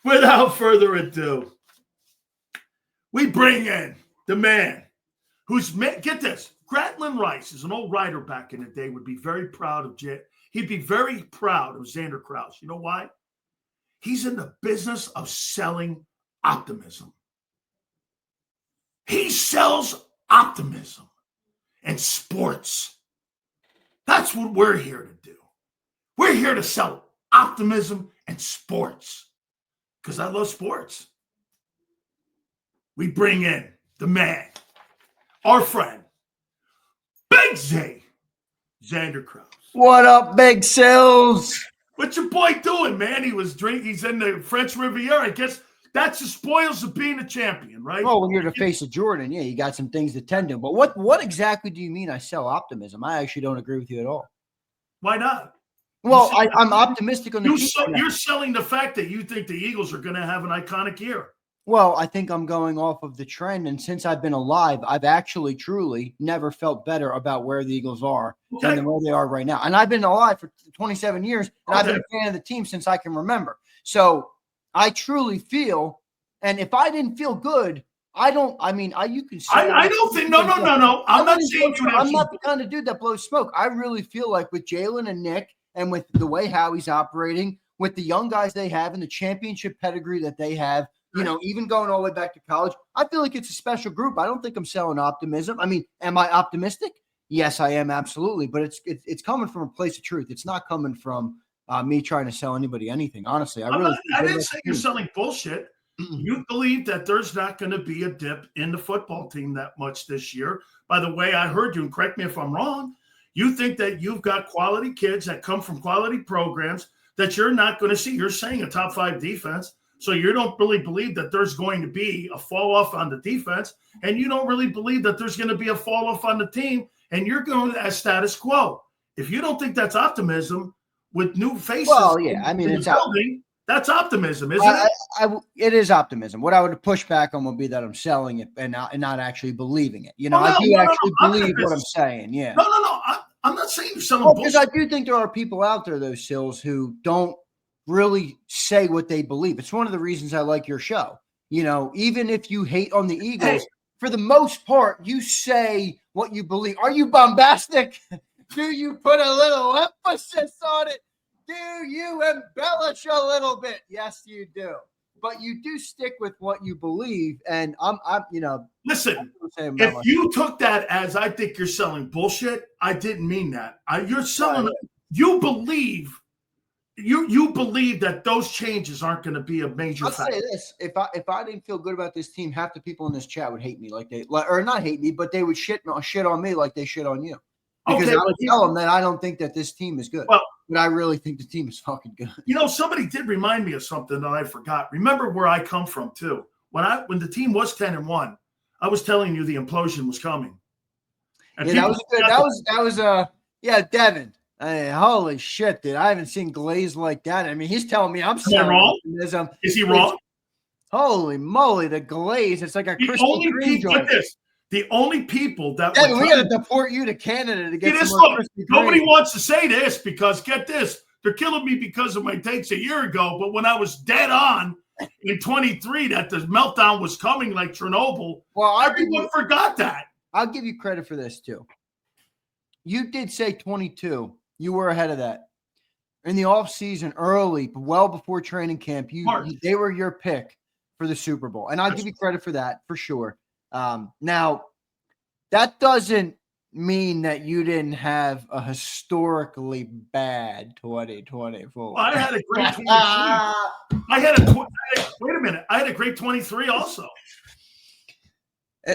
Without further ado, we bring in the man who's, get this, Gratlin Rice is an old writer back in the day, would be very proud of he'd be very proud of Zander Krause. You know why? He's in the business of selling optimism. He sells optimism and sports. That's what we're here to do. We're here to sell optimism and sports because I love sports. We bring in the man, our friend, Big Z, Zander Krause. What up, Big Sills? What's your boy doing, man? He was drinking. He's in the French Riviera. I guess that's the spoils of being a champion, right? Well, when you're the face of Jordan, yeah, you got some things to tend to. But what exactly do you mean I sell optimism? I actually don't agree with you at all. Why not? Well, I'm optimistic on the team. You're selling the fact that you think the Eagles are going to have an iconic year. Well, I think I'm going off of the trend. And since I've been alive, I've actually truly never felt better about where the Eagles are than where they are right now. And I've been alive for 27 years, and I've been a fan of the team since I can remember. So I truly feel, and if I didn't feel good, you can say I don't think, no. I'm not saying you. I'm not the kind of dude that blows smoke. I really feel like with Jalen and Nick and with the way Howie's operating, with the young guys they have and the championship pedigree that they have, even going all the way back to college, I feel like it's a special group. I don't think I'm selling optimism. I mean, am I optimistic? Yes, I am, absolutely. But it's coming from a place of truth. It's not coming from me trying to sell anybody anything. Honestly, I didn't say you're selling bullshit. You believe that there's not going to be a dip in the football team that much this year. By the way, I heard you, and correct me if I'm wrong, you think that you've got quality kids that come from quality programs that you're not going to see. You're saying a top 5 defense. So you don't really believe that there's going to be a fall off on the defense, and you don't really believe that there's going to be a fall off on the team, and you're going as status quo. If you don't think that's optimism with new faces, that's optimism, isn't it? It is optimism. What I would push back on would be that I'm selling it and not actually believing it. I do actually believe what I'm saying. Yeah. No. I'm not saying you're selling bullshit. Because I do think there are people out there, those Sills, who don't really say what they believe. It's one of the reasons I like your show. Even if you hate on the Eagles, for the most part, you say what you believe. Are you bombastic? Do you put a little emphasis on it? Do you embellish a little bit? Yes, you do. But you do stick with what you believe. And listen, if you took that as I think you're selling bullshit, I didn't mean that. You're selling, you believe that those changes aren't going to be a major factor. I'll say this: if I didn't feel good about this team, half the people in this chat would hate me, or not hate me, but they would shit on me like they shit on you. Because I would tell them that I don't think that this team is good. Well, but I really think the team is fucking good. Somebody did remind me of something that I forgot. Remember where I come from too. When the team was 10-1, I was telling you the implosion was coming. And that was good. That was Devin. Holy shit, dude. I haven't seen Glaze like that. I mean, he's telling me I'm wrong. Is he wrong? Holy moly, the Glaze. It's like a Krispy Kreme joint. The only people that we got to deport you to Canada to get this. Nobody wants to say this because get this, they're killing me because of my takes a year ago. But when I was dead on in 23 that the meltdown was coming like Chernobyl, everyone forgot that. I'll give you credit for this too. You did say 22. You were ahead of that. In the offseason, early, well before training camp, they were your pick for the Super Bowl. And I'll give you credit for that, for sure. Now, that doesn't mean that you didn't have a historically bad 2024. I had a great 23. Wait a minute. I had a great 23 also.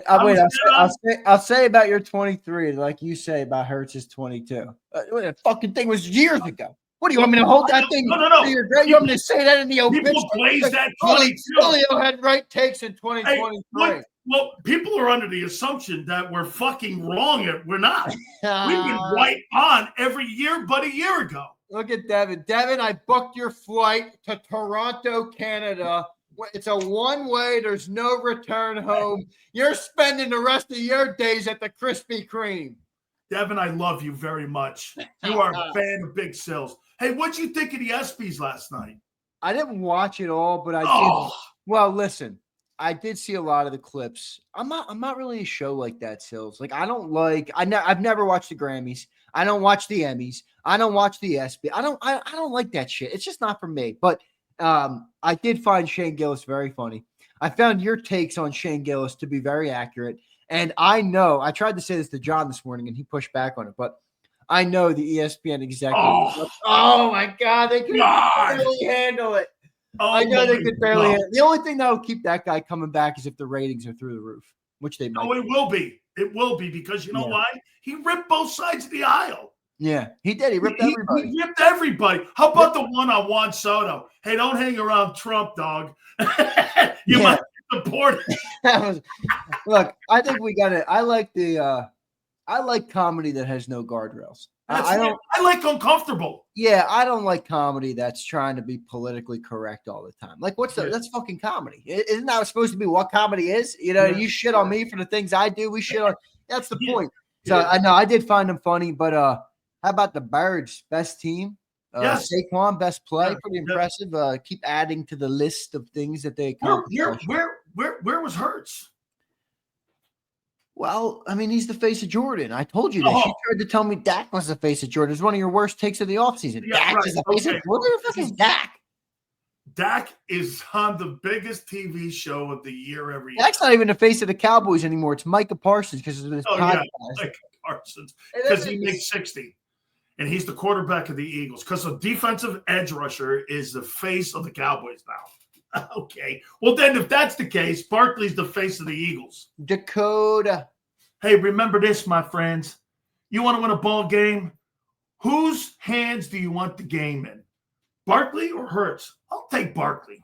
I'll say about your 23 like you say about Hurts's 22. That fucking thing was years ago. What do you want me to hold that thing? No. You want me to say that in the open? People blaze that 22. Sileo had right takes in 2023. Well, people are under the assumption that we're fucking wrong. We're not. We've been right on every year but a year ago. Look at Devin. Devin, I booked your flight to Toronto, Canada. It's a one-way. There's no return home. You're spending the rest of your days at the Krispy Kreme. Devin, I love you very much. You are a fan of Big Sills. Hey, what'd you think of the ESPYs last night? I didn't watch it all, but I did. Oh, Well, listen, I did see a lot of the clips. I'm not really a show like that, Sills. Like I don't like. I've never watched the Grammys. I don't watch the Emmys. I don't watch the ESPYs. I don't like that shit. It's just not for me. But I did find Shane Gillis very funny. I found your takes on Shane Gillis to be very accurate. And I know I tried to say this to John this morning, and he pushed back on it. But I know the ESPN executive. Oh my God, they could barely handle it. I know they could barely handle it. The only thing that will keep that guy coming back is if the ratings are through the roof, which they might. Oh, it will be. It will be because you know why? He ripped both sides of the aisle. Yeah, he did. He ripped everybody. He ripped everybody. How about the one on Juan Soto? Hey, don't hang around Trump, dog. You might support it. Look, I think we got it. I like comedy that has no guardrails. I like uncomfortable. Yeah, I don't like comedy that's trying to be politically correct all the time. Like, that's fucking comedy. Isn't that supposed to be what comedy is? You know, you shit on me for the things I do. We shit on. That's the point. So I know I did find them funny, but how about the Birds best team? Saquon best play, pretty impressive. Keep adding to the list of things that they accomplished. Where was Hurts? Well, I mean, he's the face of Jordan. I told you this. You tried to tell me Dak was the face of Jordan. It's one of your worst takes of the offseason. Dak is the face of Jordan. What the fuck is Dak? Dak is on the biggest TV show of the year every year. Dak's not even the face of the Cowboys anymore. It's Micah Parsons because of this podcast. Micah Parsons. Because he makes 60. And he's the quarterback of the Eagles. Because a defensive edge rusher is the face of the Cowboys now. Okay. Well, then if that's the case, Barkley's the face of the Eagles. Dakota. Hey, remember this, my friends. You want to win a ball game? Whose hands do you want the game in? Barkley or Hurts? I'll take Barkley.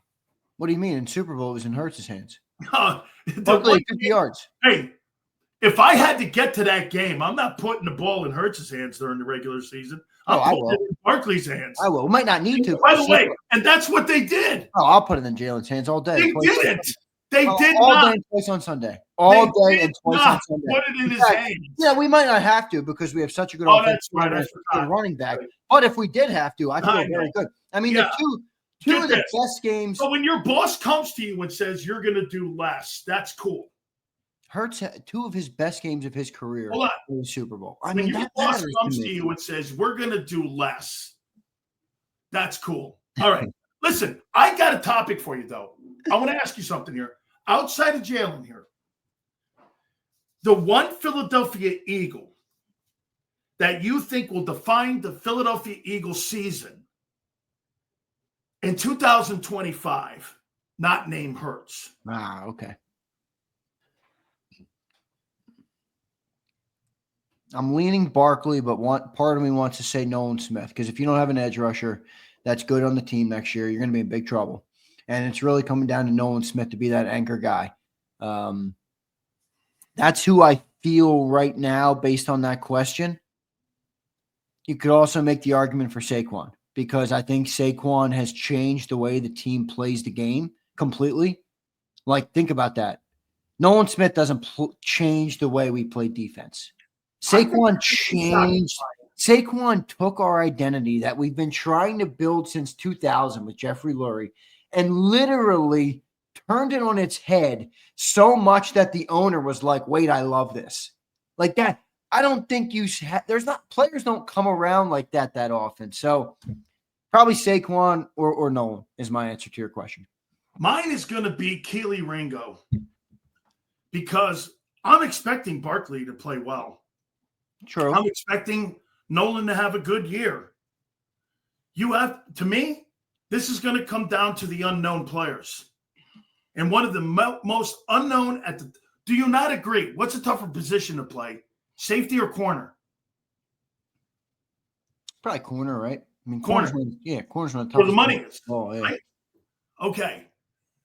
What do you mean? In Super Bowl, it was in Hurts' hands. Barkley 50 yards. Hey, if I had to get to that game, I'm not putting the ball in Hurts' hands during the regular season. I will. It in Barkley's hands. I will. We might not need to. By the way, and that's what they did. Oh, I'll put it in Jalen's hands all day. They didn't. They did all not. Day and twice on Sunday. All day and twice on Sunday. Put it in his hands. Yeah, we might not have to because we have such a good running back. But if we did have to, I feel very good. I mean, the two of the best games. So when your boss comes to you and says you're going to do less, that's cool. Hurts two of his best games of his career in the Super Bowl. I mean, your boss comes to you and says we're going to do less, that's cool. All right. Listen, I got a topic for you, though. I want to ask you something here. Outside of Jalen here, the one Philadelphia Eagle that you think will define the Philadelphia Eagles season in 2025, not named Hurts. Ah, okay. I'm leaning Barkley, but part of me wants to say Nolan Smith because if you don't have an edge rusher that's good on the team next year, you're going to be in big trouble. And it's really coming down to Nolan Smith to be that anchor guy. That's who I feel right now based on that question. You could also make the argument for Saquon because I think Saquon has changed the way the team plays the game completely. Like, think about that. Nolan Smith doesn't change the way we play defense. Saquon changed. Saquon took our identity that we've been trying to build since 2000 with Jeffrey Lurie and literally turned it on its head so much that the owner was like, wait, I love this. Like that. I don't think players don't come around like that often. So probably Saquon or Nolan is my answer to your question. Mine is going to be Keely Ringo because I'm expecting Barkley to play well. True. I'm expecting Nolan to have a good year. To me, this is going to come down to the unknown players. And one of the most unknown do you not agree? What's a tougher position to play? Safety or corner? Probably corner, right? I mean, corner. Corner's one of the toughest. Where the money is. Oh, yeah. Right? Okay.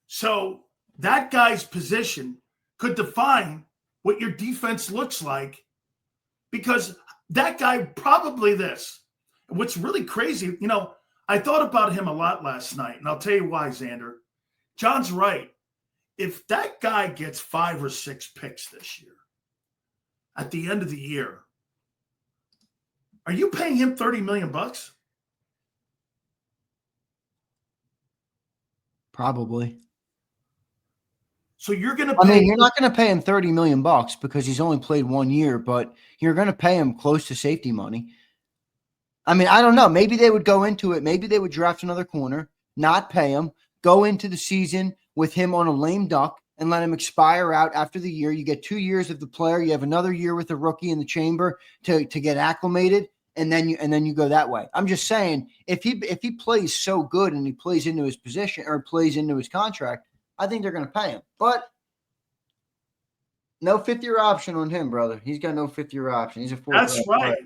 So that guy's position could define what your defense looks like. Because that guy probably what's really crazy, I thought about him a lot last night, and I'll tell you why, Zander. John's right. If that guy gets 5 or 6 picks this year, at the end of the year, are you paying him $30 million? Probably. So you're going to I pay. mean, you're not going to pay him $30 million because he's only played 1 year, but you're going to pay him close to safety money. I mean, I don't know. Maybe they would go into it. Maybe they would draft another corner, not pay him, go into the season with him on a lame duck and let him expire out after the year. You get 2 years of the player. You have another year with the rookie in the chamber to get acclimated, and then you go that way. I'm just saying, if he plays so good and he plays into his position or plays into his contract, I think they're going to pay him. But no fifth-year option on him, brother. He's got no fifth-year option. He's a fourth. That's right. Player.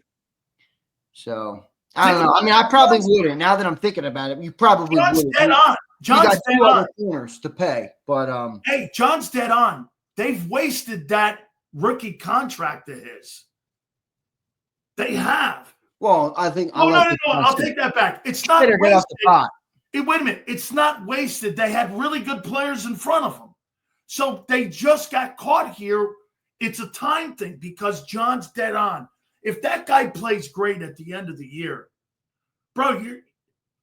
So I don't know. I mean, I probably wouldn't. Now that I'm thinking about it, you probably John's would. dead on. John's got dead two on. other corners to pay, but hey, John's dead on. They've wasted that rookie contract of his. They have. Well, I think. No. I'll take that back. It's not wasted. Get off the pot. Wait a minute. It's not wasted. They had really good players in front of them. So they just got caught here. It's a time thing because John's dead on. If that guy plays great at the end of the year, bro,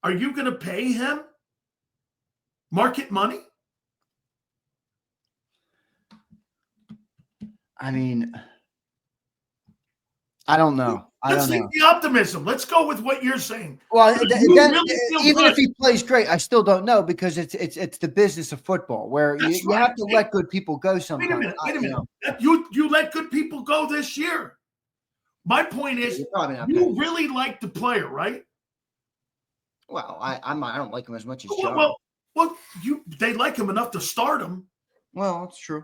are you going to pay him market money? I mean, I don't know. Let's leave the optimism. Let's go with what you're saying. Well, even if he plays great, I still don't know because it's the business of football where you have to let good people go sometimes. Wait a minute. You let good people go this year. My point is, you really like the player, right? Well, I don't like him as much as John. Well, they like him enough to start him. Well, that's true.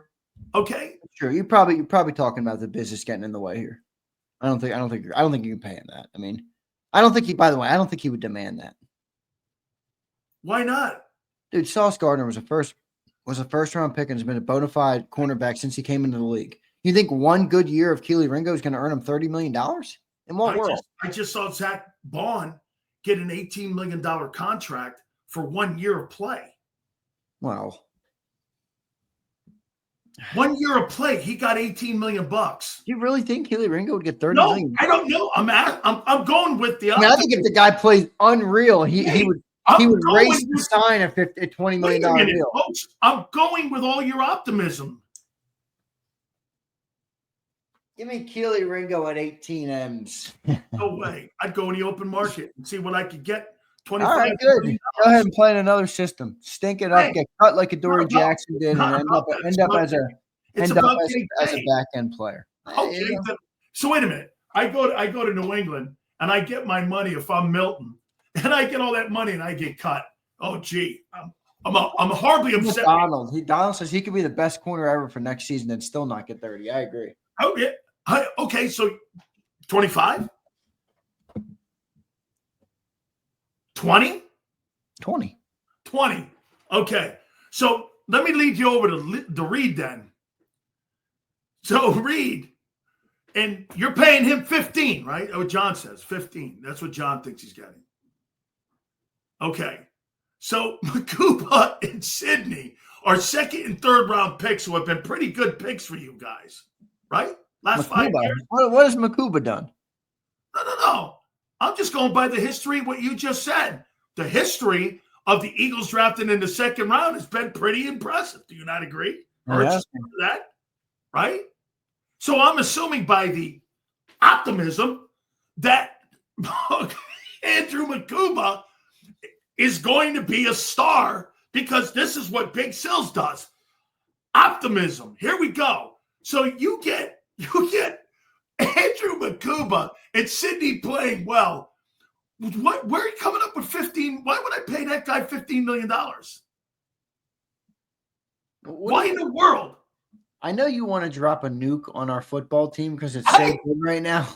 Okay, sure. You're probably talking about the business getting in the way here. I don't think you can pay him that. I mean, I don't think he would demand that. Why not? Dude, Sauce Gardner was a first round pick and has been a bona fide cornerback since he came into the league. You think one good year of Keely Ringo is going to earn him $30 million? In what world? I just saw Zach Bond get an $18 million contract for 1 year of play. Well, 1 year of play, he got $18 million. Do you really think Keely Ringo would get $30 million? No, I don't know. I'm going with the. I think if the guy plays unreal, he would race to sign a $20 million deal. Folks, I'm going with all your optimism. Give me Keely Ringo at 18 M's. No way. I'd go in the open market and see what I could get. 25. All right, good. Go ahead and play in another system. Stink it up, get cut like Adoree Jackson did, and end up as a back end player. Okay. So wait a minute. I go to New England and I get my money if I'm Milton, and I get all that money and I get cut. Oh gee, I'm horribly upset. Donald says he could be the best corner ever for next season and still not get 30. I agree. Oh yeah. Okay, so 25? 20? 20. Okay. So let me lead you over to Reed then. So Reed, and you're paying him 15, right? Oh, John says 15. That's what John thinks he's getting. Okay. So Makuba and Sydney are second and third round picks who have been pretty good picks for you guys, right? Last 5 years. What has Makuba done? No. I'm just going by the history of what you just said. The history of the Eagles drafting in the second round has been pretty impressive. Do you not agree? Or that, right? So I'm assuming by the optimism that Andrew Makuba is going to be a star because this is what Big Sills does. Optimism. Here we go. So you get Andrew Makuba and Sydney playing well. Where are you coming up with 15? Why would I pay that guy $15 million? Why in the world? I know you want to drop a nuke on our football team because it's so good right now.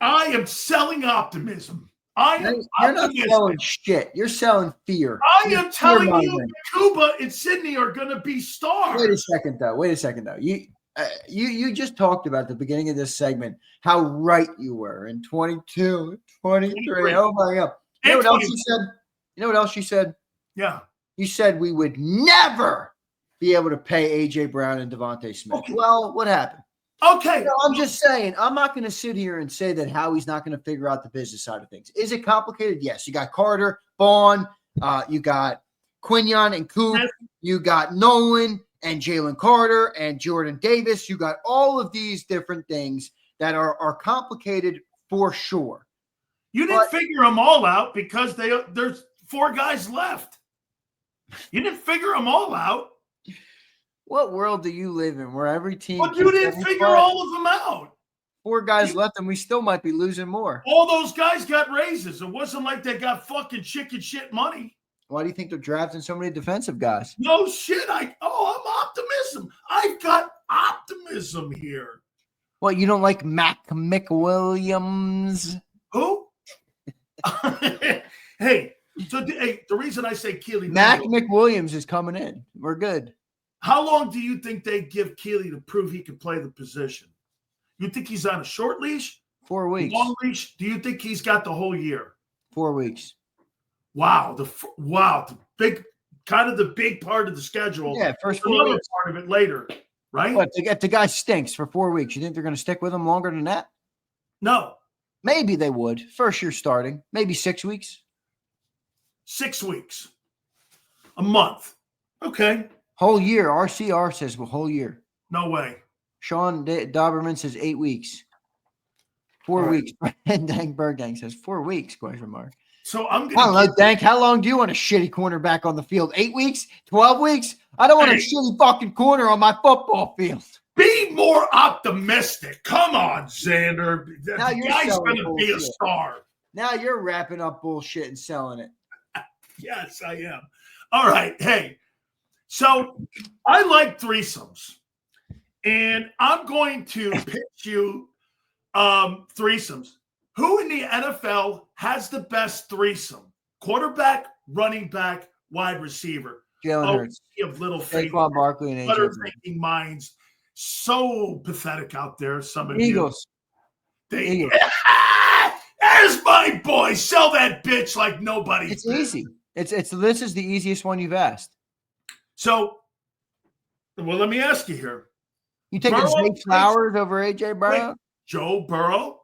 I am selling optimism. You're not selling shit. You're selling fear. I am telling you, Makuba and Sydney are going to be stars. Wait a second, though. You just talked about at the beginning of this segment how right you were in 22, 23. Oh my God. You know what else you said? Yeah. You said we would never be able to pay A.J. Brown and Devontae Smith. Okay. Well, what happened? Okay. I'm just saying, I'm not going to sit here and say that Howie's not going to figure out the business side of things. Is it complicated? Yes. You got Carter, Vaughn, you got Quinion and Coop. You got Nolan and Jalen Carter and Jordan Davis. You got all of these different things that are complicated for sure. You didn't figure them all out because there's 4 guys left. You didn't figure them all out. What world do you live in where every team? But you didn't figure all of them out. 4 guys left, and we still might be losing more. All those guys got raises. It wasn't like they got fucking chicken shit money. Why do you think they're drafting so many defensive guys? No shit. I'm optimism. I've got optimism here. Well, you don't like Mac McWilliams? Who? Hey, the reason I say Keely Mac McWilliams is coming in. We're good. How long do you think they give Keely to prove he can play the position? You think he's on a short leash? 4 weeks. Long leash? Do you think he's got the whole year? 4 weeks. Wow. The big part of the schedule. Yeah, first 4 another weeks. part of it later, right? What, if the guy stinks for 4 weeks, you think they're going to stick with him longer than that? No. Maybe they would. First year starting. Maybe 6 weeks. 6 weeks. A month. Okay. Whole year. RCR says whole year. No way. Sean Doberman says 8 weeks. 4 weeks. And Dank Bergang says 4 weeks, question mark. So I'm going I don't know, Dank. How long do you want a shitty cornerback on the field? 8 weeks? 12 weeks? I don't want a shitty fucking corner on my football field. Be more optimistic. Come on, Zander. The Now you're guy's going to bullshit. be a star. Now you're wrapping up bullshit and selling it. Yes, I am. All right. Hey, so I like threesomes. And I'm going to pitch you threesomes. Who in the NFL has the best threesome? Quarterback, running back, wide receiver. Jalen Hurts. You have little faith. Saquon Barkley and Better AJ. thinking minds. So pathetic out there. Some of Eagles. you. Eagles. There's my boy. Sell that bitch like nobody. It's easy. This is the easiest one you've asked. So, well, let me ask you here. You taking Zay Flowers over AJ Brown? Wait, Joe Burrow,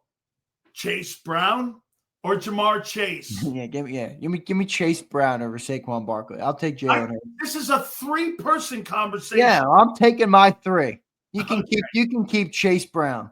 Chase Brown, or Jamar Chase? Give me Chase Brown over Saquon Barkley. I'll take Jalen Hurts. This is a 3-person conversation. Yeah, I'm taking my 3. You can keep Chase Brown.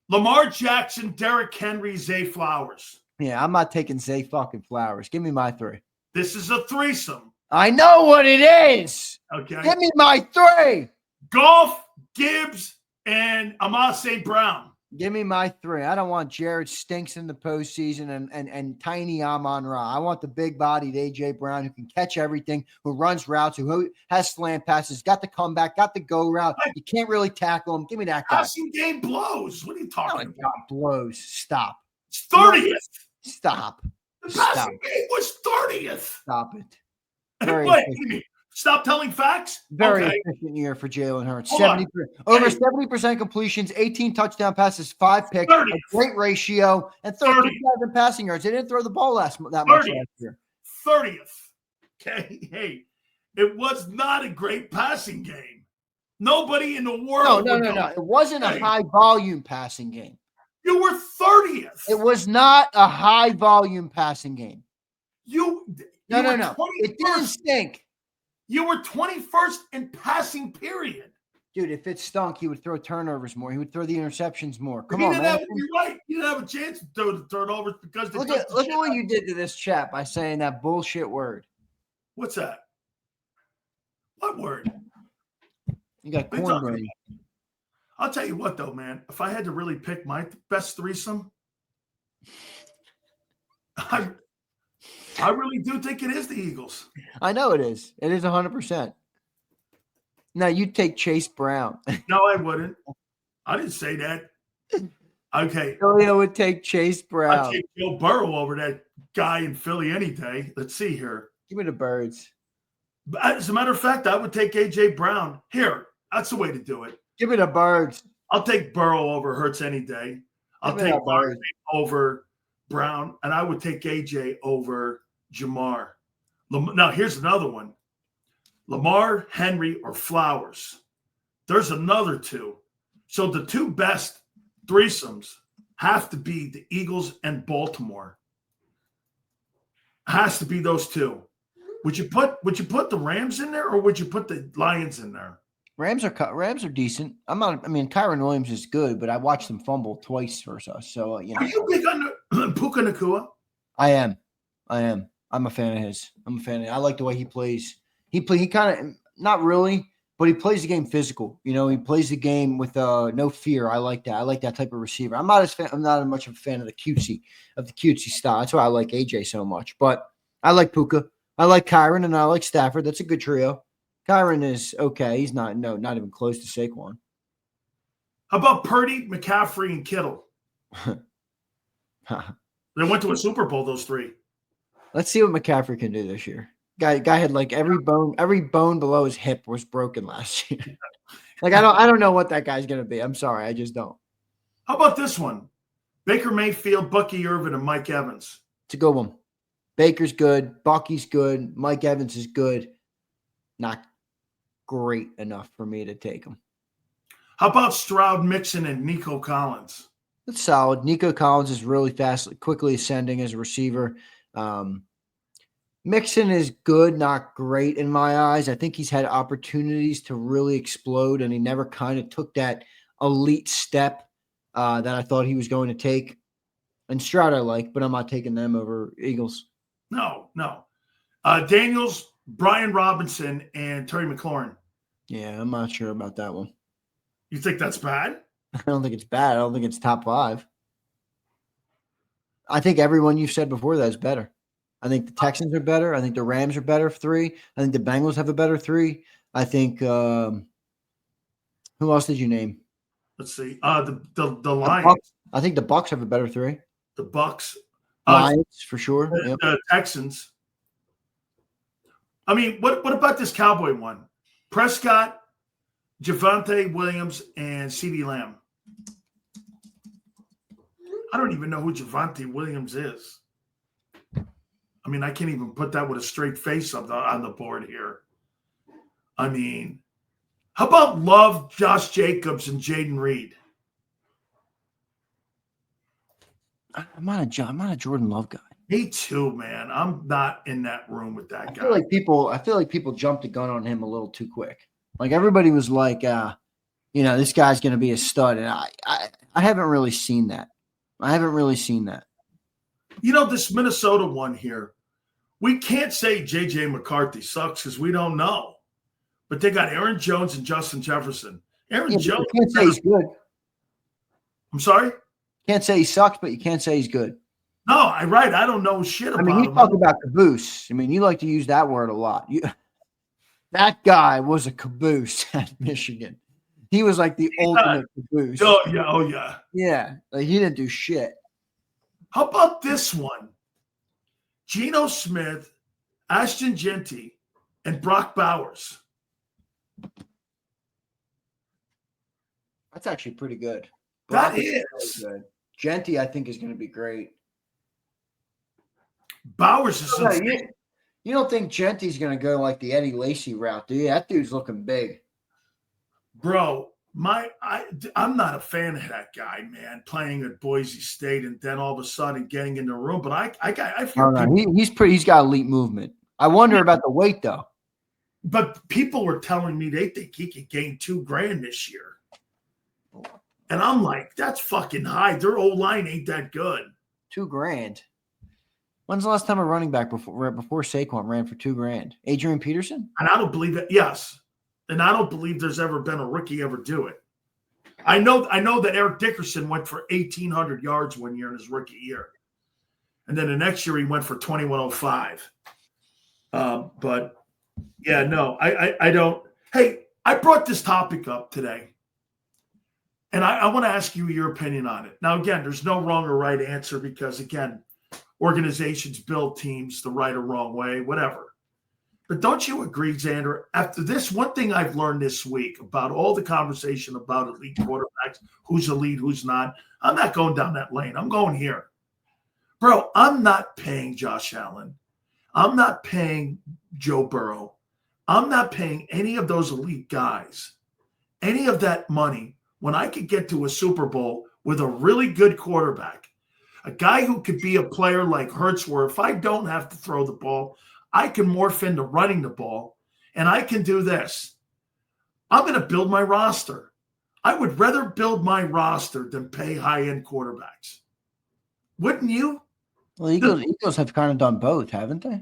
Lamar Jackson, Derrick Henry, Zay Flowers. Yeah, I'm not taking Zay fucking Flowers. Give me my 3. This is a threesome. I know what it is. Okay. Give me my 3. Goff, Gibbs, and Amon St. Brown. Give me my 3. I don't want Jared Stinks in the postseason and tiny Amon-Ra. I want the big-bodied AJ Brown who can catch everything, who runs routes, who has slant passes, got the comeback, got the go route. You can't really tackle him. Give me that guy. Passing game blows. What are you talking about? Blows. Stop. It's 30th. Stop. The passing game was 30th. Stop it. Wait, stop telling facts? Very efficient year for Jalen Hurts. Hold 70%, over 70% completions, 18 touchdown passes, 5 picks, 30th. a great ratio, and 37 passing yards. They didn't throw the ball that much last year. 30th. Okay. Hey, it was not a great passing game. Nobody in the world. No. It wasn't a high volume passing game. You were 30th. It was not a high volume passing game. No. It didn't stink. You were 21st in passing period. Dude, if it stunk, he would throw turnovers more. He would throw the interceptions more. Come on, man. You're right. You didn't have a chance to throw the turnovers because look at what you did to this chat by saying that bullshit word. What's that? What word? You got cornbread. I'll tell you what, though, man. If I had to really pick my best threesome, I really do think it is the Eagles. I know it is. It is 100%. Now, you take Chase Brown. No, I wouldn't. I didn't say that. Okay. Sileo would take Chase Brown. I'd take Joe Burrow over that guy in Philly any day. Let's see here. Give me the birds. As a matter of fact, I would take A.J. Brown. Here, that's the way to do it. Give me the birds. I'll take Burrow over Hurts any day. I'll take Barkley over Brown, and I would take A.J. over Jamar. Now, here's another one. Lamar, Henry, or Flowers. There's another 2. So the 2 best threesomes have to be the Eagles and Baltimore. Has to be those 2. Would you put the Rams in there, or would you put the Lions in there? Rams are decent. I'm not. I mean, Kyron Williams is good, but I watched him fumble twice versus us. So you know. Are you big on Puka Nacua? I am. I'm a fan of his. I like the way he plays. He kind of not really, but he plays the game physical. You know, he plays the game with no fear. I like that. I like that type of receiver. I'm not as much of a fan of the cutesy style. That's why I like AJ so much. But I like Puka. I like Kyron, and I like Stafford. That's a good trio. Kyron is okay. He's not even close to Saquon. How about Purdy, McCaffrey, and Kittle? They went to a Super Bowl, those three. Let's see what McCaffrey can do this year. Guy had like every bone below his hip was broken last year. Like I don't know what that guy's gonna be. I'm sorry, I just don't. How about this one? Baker Mayfield, Bucky Irvin, and Mike Evans. It's a good one. Baker's good, Bucky's good, Mike Evans is good. Not great enough for me to take him. How about Stroud, Mixon, and Nico Collins? That's solid. Nico Collins is really fast, quickly ascending as a receiver. Mixon is good, not great in my eyes. I think he's had opportunities to really explode, and he never kind of took that elite step that I thought he was going to take. And Stroud I like, but I'm not taking them over Eagles. No. Daniels, Brian Robinson, and Terry McLaurin. Yeah, I'm not sure about that one. You think that's bad? I don't think it's bad. I don't think it's top 5. I think everyone you've said before that is better. I think the Texans are better. I think the Rams are better 3. I think the Bengals have a better 3. I think who else did you name? Let's see. The Lions. I think the Bucks have a better 3. The Bucks. Lions for sure. The Texans. I mean, what about this Cowboy one? Prescott, Javonte Williams, and CeeDee Lamb. I don't even know who Javonte Williams is. I mean, I can't even put that with a straight face on the board here. I mean, how about Love, Josh Jacobs, and Jaden Reed? I'm not a Jordan Love guy. Me too, man. I'm not in that room with that guy. I feel like people jumped the gun on him a little too quick. Like everybody was like, this guy's going to be a stud, and I haven't really seen that. This Minnesota one here, we can't say J.J. McCarthy sucks because we don't know. But they got Aaron Jones and Justin Jefferson. Jones. You can't say he's good. I'm sorry? Can't say he sucks, but you can't say he's good. No, I'm right. I don't know shit about him. I mean, you talk about caboose. I mean, you like to use that word a lot. That guy was a caboose at Michigan. He was like the ultimate caboose. Oh, yeah. Yeah, like he didn't do shit. How about this one? Geno Smith, Ashton Genty, and Brock Bowers. That's actually pretty good. That is. Really good. Genty, I think, is going to be great. Bowers is you don't think Genty's going to go like the Eddie Lacy route, do you? That dude's looking big. Bro, I'm not a fan of that guy, man, playing at Boise State and then all of a sudden getting in the room. But I feel he's got elite movement. I wonder about the weight, though. But people were telling me they think he could gain $2,000 this year. And I'm like, that's fucking high. Their O-line ain't that good. $2,000. When's the last time a running back before Saquon ran for $2,000? Adrian Peterson? And I don't believe it. Yes. And I don't believe there's ever been a rookie ever do it. I know that Eric Dickerson went for 1,800 yards one year in his rookie year. And then the next year he went for 2,105. But yeah, no, I don't. Hey, I brought this topic up today. And I want to ask you your opinion on it. Now, again, there's no wrong or right answer because, again, organizations build teams the right or wrong way, whatever. But don't you agree, Zander, after this, one thing I've learned this week about all the conversation about elite quarterbacks, who's elite, who's not, I'm not going down that lane. I'm going here. Bro, I'm not paying Josh Allen. I'm not paying Joe Burrow. I'm not paying any of those elite guys any of that money when I could get to a Super Bowl with a really good quarterback, a guy who could be a player like Hurts, where if I don't have to throw the ball, I can morph into running the ball, and I can do this. I'm going to build my roster. I would rather build my roster than pay high-end quarterbacks. Wouldn't you? Well, Eagles have kind of done both, haven't they?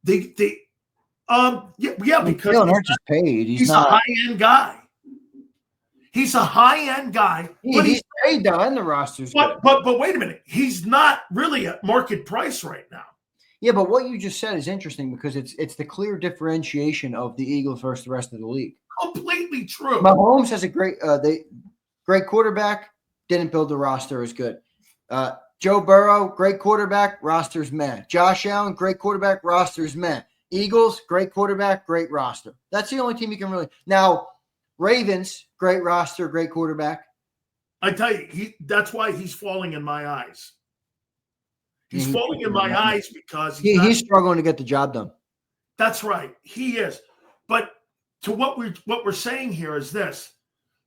Yeah, because Jalen Hurts is paid. He's a high-end guy. He's a high-end guy. But he's paid though, and the roster's good. But wait a minute. He's not really at market price right now. Yeah, but what you just said is interesting because it's the clear differentiation of the Eagles versus the rest of the league. Completely true. Mahomes has a great quarterback, didn't build the roster as good. Joe Burrow, great quarterback, roster's meh. Josh Allen, great quarterback, roster's meh. Eagles, great quarterback, great roster. That's the only team you can really – now, Ravens, great roster, great quarterback. I tell you, that's why he's falling in my eyes. He's falling in my eyes because he's struggling to get the job done. That's right. He is. But to what we're saying here is this.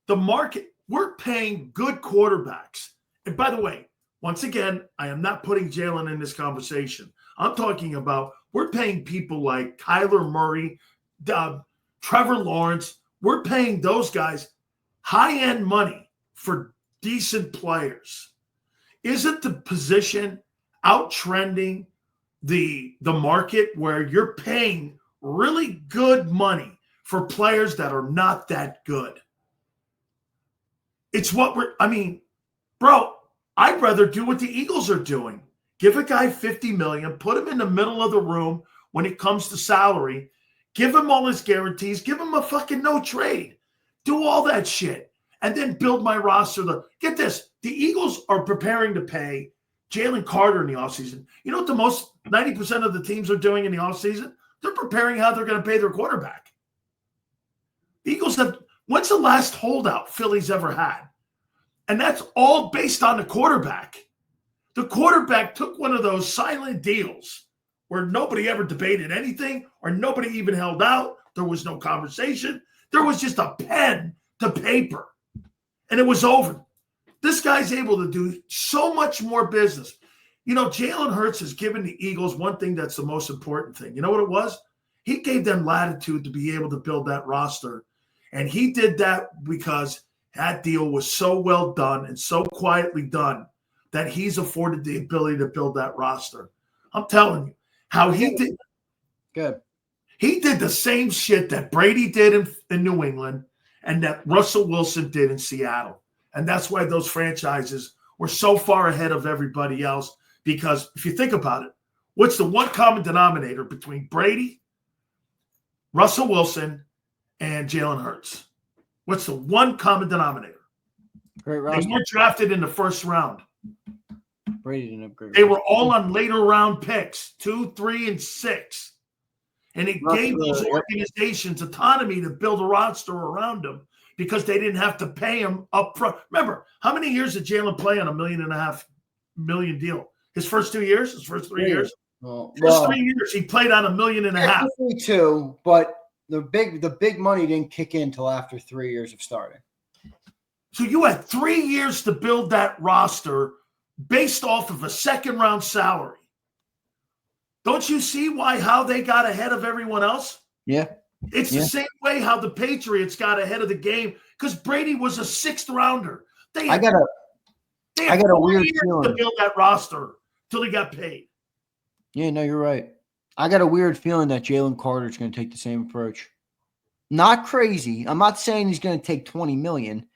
The market, we're paying good quarterbacks. And by the way, once again, I am not putting Jalen in this conversation. I'm talking about we're paying people like Kyler Murray, Trevor Lawrence. We're paying those guys high-end money for decent players. Isn't the position outtrending the market where you're paying really good money for players that are not that good? It's what bro, I'd rather do what the Eagles are doing. Give a guy $50 million, put him in the middle of the room when it comes to salary, give him all his guarantees, give him a fucking no trade. Do all that shit. And then build my roster. Get this, the Eagles are preparing to pay Jalen Carter in the offseason. You know what the most 90% of the teams are doing in the offseason? They're preparing how they're going to pay their quarterback. The Eagles have – when's the last holdout Philly's ever had? And that's all based on the quarterback. The quarterback took one of those silent deals where nobody ever debated anything or nobody even held out. There was no conversation. There was just a pen to paper, and it was over. This guy's able to do so much more business. You know, Jalen Hurts has given the Eagles one thing that's the most important thing. You know what it was? He gave them latitude to be able to build that roster. And he did that because that deal was so well done and so quietly done that he's afforded the ability to build that roster. I'm telling you how he did. Good. He did the same shit that Brady did in New England and that Russell Wilson did in Seattle. And that's why those franchises were so far ahead of everybody else. Because if you think about it, what's the one common denominator between Brady, Russell Wilson, and Jalen Hurts? What's the one common denominator? Great roster. They weren't drafted in the first round. Brady didn't have great They were all on later round picks, 2, 3, and 6. And it gave those organizations autonomy to build a roster around them because they didn't have to pay him up front. Remember, how many years did Jalen play on $1.5 million deal? His first 2 years? His first 3 years? First 3 years, he played on $1.5 million. Too, but the big money didn't kick in until after 3 years of starting. So you had 3 years to build that roster based off of a second-round salary. Don't you see how they got ahead of everyone else? Yeah. It's the same way how the Patriots got ahead of the game because Brady was a 6th rounder. I got a weird feeling to build that roster till he got paid. Yeah, no, you're right. I got a weird feeling that Jalen Carter is going to take the same approach. Not crazy. I'm not saying he's going to take $20 million.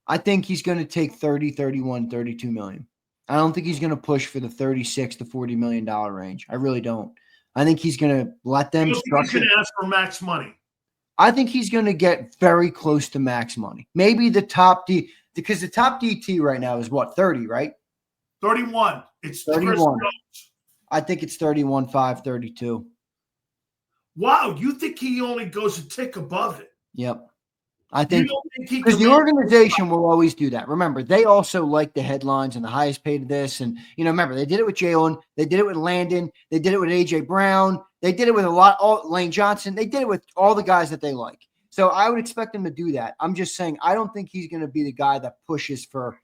I think he's going to take 30, 31, 32 million. I don't think he's going to push for the 36 to $40 million range. I really don't. I think he's going to let them structure. He's going to ask for max money. I think he's going to get very close to max money. Maybe the top D, because the top DT right now is what, 30, right? 31. It's 31. I think it's 31.5, 32. Wow, you think he only goes a tick above it? Yep. I think because the organization will always do that. Remember, they also like the headlines and the highest paid of this. And, remember, they did it with Jalen. They did it with Landon. They did it with A.J. Brown. They did it with Lane Johnson. They did it with all the guys that they like. So I would expect them to do that. I'm just saying I don't think he's going to be the guy that pushes for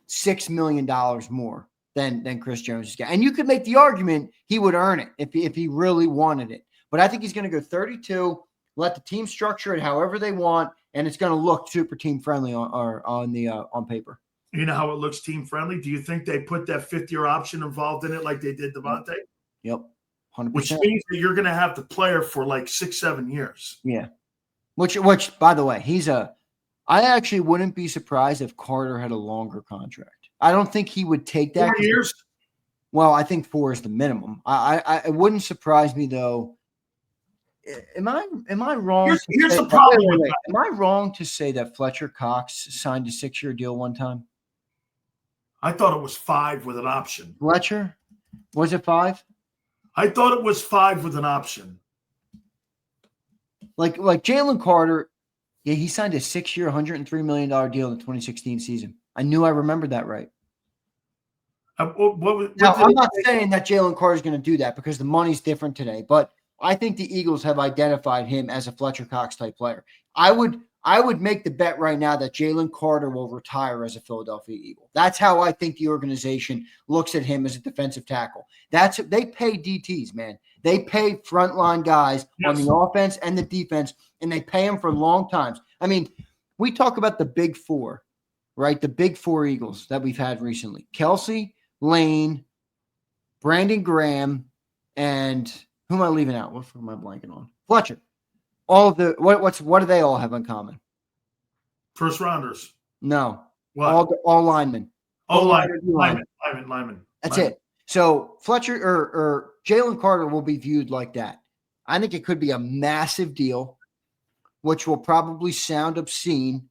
$6 million more. than Chris Jones is getting. And you could make the argument he would earn it if he really wanted it. But I think he's going to go 32, let the team structure it however they want, and it's going to look super team friendly on paper. You know how it looks team friendly? Do you think they put that 5th-year option involved in it like they did Devontae? Yep, 100%. Which means that you're going to have the player for like 6-7 years. Yeah. Which, by the way, I actually wouldn't be surprised if Carter had a longer contract. I don't think he would take that. 4 years? Well, I think 4 is the minimum. It wouldn't surprise me though. Am I wrong? Here's the problem. Wait. Am I wrong to say that Fletcher Cox signed a 6-year deal one time? I thought it was 5 with an option. Fletcher? Was it 5? I thought it was 5 with an option. Like Jalen Carter, yeah, he signed a 6-year, $103 million deal in the 2016 season. I knew I remembered that right. I'm not saying that Jalen Carter is going to do that because the money's different today, but I think the Eagles have identified him as a Fletcher Cox type player. I would make the bet right now that Jalen Carter will retire as a Philadelphia Eagle. That's how I think the organization looks at him as a defensive tackle. They pay DTs, man. They pay frontline guys on the offense and the defense, and they pay them for long times. I mean, we talk about the big 4, right? The big 4 Eagles that we've had recently: Kelsey, Lane, Brandon Graham, and who am I leaving out? What am I blanking on? Fletcher. All of the what do they all have in common? First rounders. No. What? All linemen. Linemen. That's it. So Fletcher or Jalen Carter will be viewed like that. I think it could be a massive deal, which will probably sound obscene.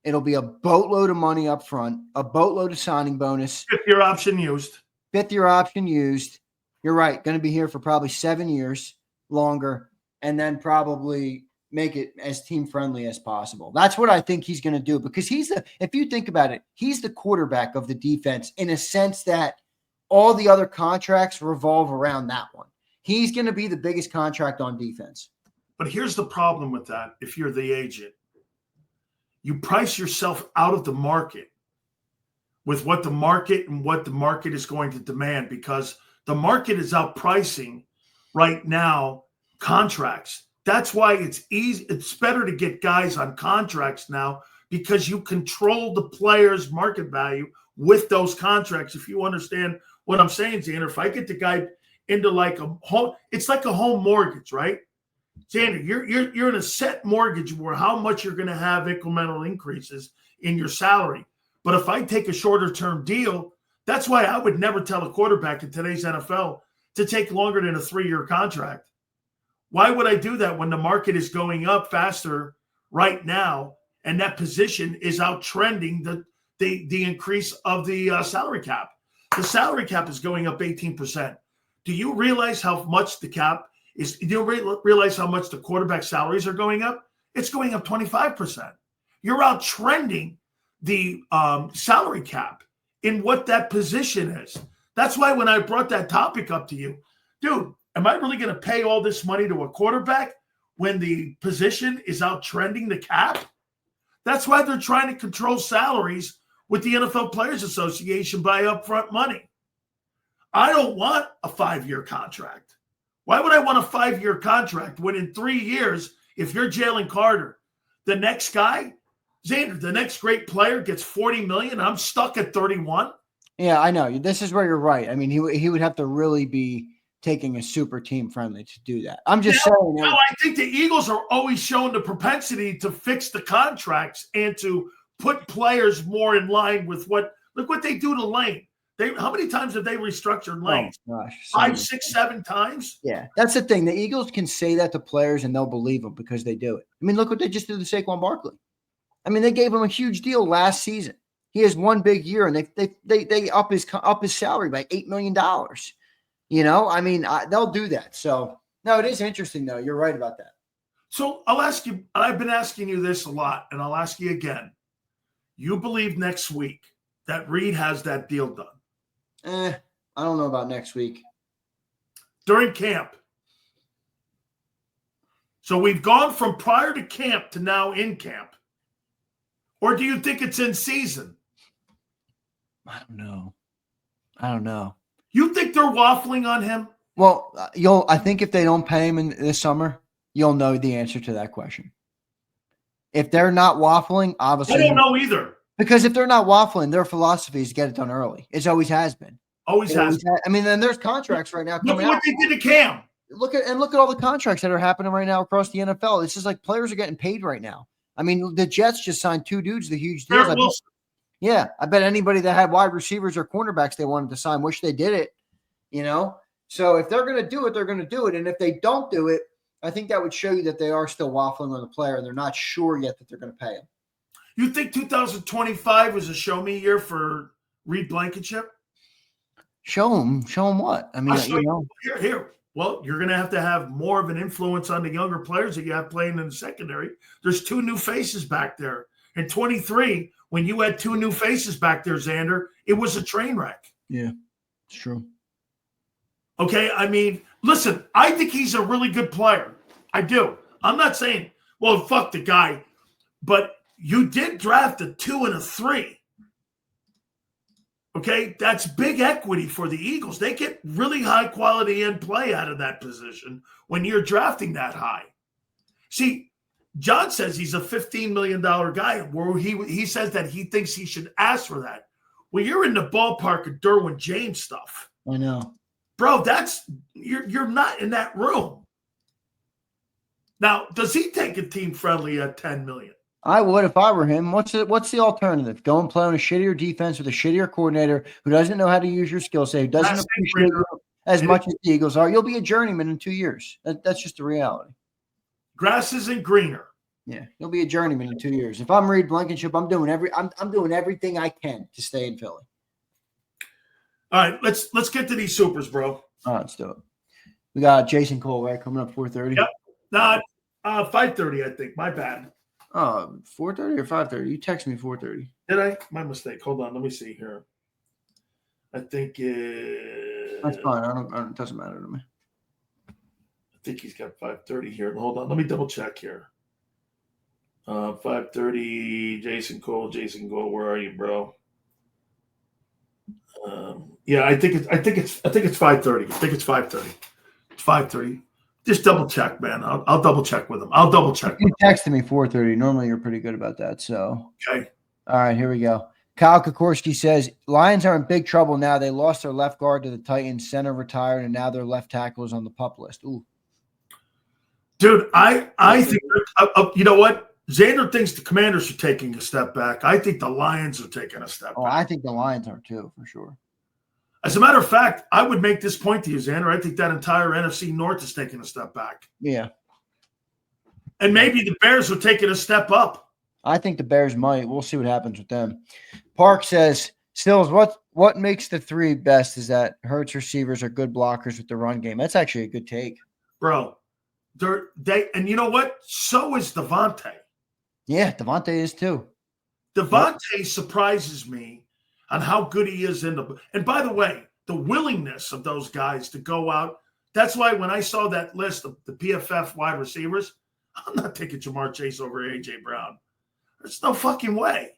It'll be a boatload of money up front, a boatload of signing bonus. 5th-year option used. 5th-year option used. You're right. Going to be here for probably 7 years longer, and then probably make it as team friendly as possible. That's what I think he's going to do, because if you think about it, he's the quarterback of the defense in a sense that all the other contracts revolve around that one. He's going to be the biggest contract on defense. But here's the problem with that. If you're the agent, you price yourself out of the market with what the market is going to demand, because the market is outpricing right now contracts. That's why it's easy. It's better to get guys on contracts now, because you control the player's market value with those contracts. If you understand what I'm saying, Zander, if I get the guy into like a home, it's like a home mortgage, right? Zander, you're in a set mortgage where how much you're going to have incremental increases in your salary. But if I take a shorter term deal, that's why I would never tell a quarterback in today's NFL to take longer than a 3-year contract. Why would I do that when the market is going up faster right now and that position is outtrending the increase of the salary cap? The salary cap is going up 18%. Do you realize how much the cap is? Do you realize how much the quarterback salaries are going up? It's going up 25%. You're outtrending the salary cap in what that position is. That's why when I brought that topic up to you, dude, am I really going to pay all this money to a quarterback when the position is outtrending the cap? That's why they're trying to control salaries with the NFL Players Association by upfront money. I don't want a 5-year contract. Why would I want a 5-year contract when in 3 years, if you're Jalen Carter, the next guy, Zander, the next great player gets $40 million, I'm stuck at 31? Yeah, I know. This is where you're right. I mean, he would have to really be taking a super team friendly to do that. I'm just saying. No, I think the Eagles are always showing the propensity to fix the contracts and to put players more in line with look what they do to Lane. How many times have they restructured Lane? Oh, gosh. 5, 6, 7 times? Yeah, that's the thing. The Eagles can say that to players and they'll believe them because they do it. I mean, look what they just did to Saquon Barkley. I mean, they gave him a huge deal last season. He has one big year, and they up his salary by $8 million. You know, I mean, they'll do that. So, no, it is interesting, though. You're right about that. So I'll ask you, I've been asking you this a lot, and I'll ask you again. You believe next week that Reed has that deal done? I don't know about next week. During camp. So we've gone from prior to camp to now in camp. Or do you think it's in season? I don't know. I don't know. You think they're waffling on him? Well, I think if they don't pay him in this summer, you'll know the answer to that question. If they're not waffling, obviously. I don't know either. Because if they're not waffling, their philosophy is to get it done early. It always has been. Always has. I mean, then there's contracts right now. Look what they did to Cam. Look at all the contracts that are happening right now across the NFL. It's just like players are getting paid right now. I mean, the Jets just signed 2 dudes, the huge deals. I bet anybody that had wide receivers or cornerbacks they wanted to sign wish they did it. So if they're going to do it, they're going to do it. And if they don't do it, I think that would show you that they are still waffling on the player and they're not sure yet that they're going to pay him. You think 2025 was a show me year for Reed Blankenship? Show him what? I mean, Here. Well, you're going to have more of an influence on the younger players that you have playing in the secondary. There's 2 new faces back there. In 23, when you had 2 new faces back there, Zander, it was a train wreck. Yeah, it's true. Okay, I mean, listen, I think he's a really good player. I do. I'm not saying, well, fuck the guy, but you did draft a 2 and a 3. Okay, that's big equity for the Eagles. They get really high quality in play out of that position when you're drafting that high. See, John says he's a $15 million guy, where he says that he thinks he should ask for that. Well, you're in the ballpark of Derwin James stuff. I know. Bro, you're not in that room. Now, does he take a team friendly at $10 million? I would if I were him. What's the alternative? Go and play on a shittier defense with a shittier coordinator who doesn't know how to use your skill set, who doesn't appreciate you as much as the Eagles are. You'll be a journeyman in 2 years. That's just the reality. Grass isn't greener. Yeah, you'll be a journeyman in 2 years. If I'm Reed Blankenship, I'm doing everything I can to stay in Philly. All right, let's get to these supers, bro. All right, let's do it. We got Jason Cole, right, coming up 4:30. Yep. 5:30, I think. My bad. 4:30 or 5:30? You text me 4:30. Did I? My mistake. Hold on. Let me see here. I think that's fine. It doesn't matter to me. I think he's got 5:30 here. Hold on. Let me double check here. 5:30. Jason Cole. Where are you, bro? Yeah, I think it's 5:30. I think it's 5:30. It's 5:30. Just double check, man. I'll double check with him. You texted me 4:30. Normally you're pretty good about that. So okay. All right, here we go. Kyle Kokorski says Lions are in big trouble now. They lost their left guard to the Titans, center retired, and now their left tackle is on the PUP list. Ooh. Dude, I think you know what? Zander thinks the Commanders are taking a step back. I think the Lions are taking a step back. I think the Lions are too, for sure. As a matter of fact, I would make this point to you, Zander. I think that entire NFC North is taking a step back. Yeah. And maybe the Bears are taking a step up. I think the Bears might. We'll see what happens with them. Park says, Stills, what makes the 3 best is that Hurts receivers are good blockers with the run game. That's actually a good take. Bro, and you know what? So is Devontae. Yeah, Devontae is too. Devontae surprises me on how good he is and by the way, the willingness of those guys to go out. That's why when I saw that list of the PFF wide receivers, I'm not taking Jamar Chase over AJ Brown. There's no fucking way.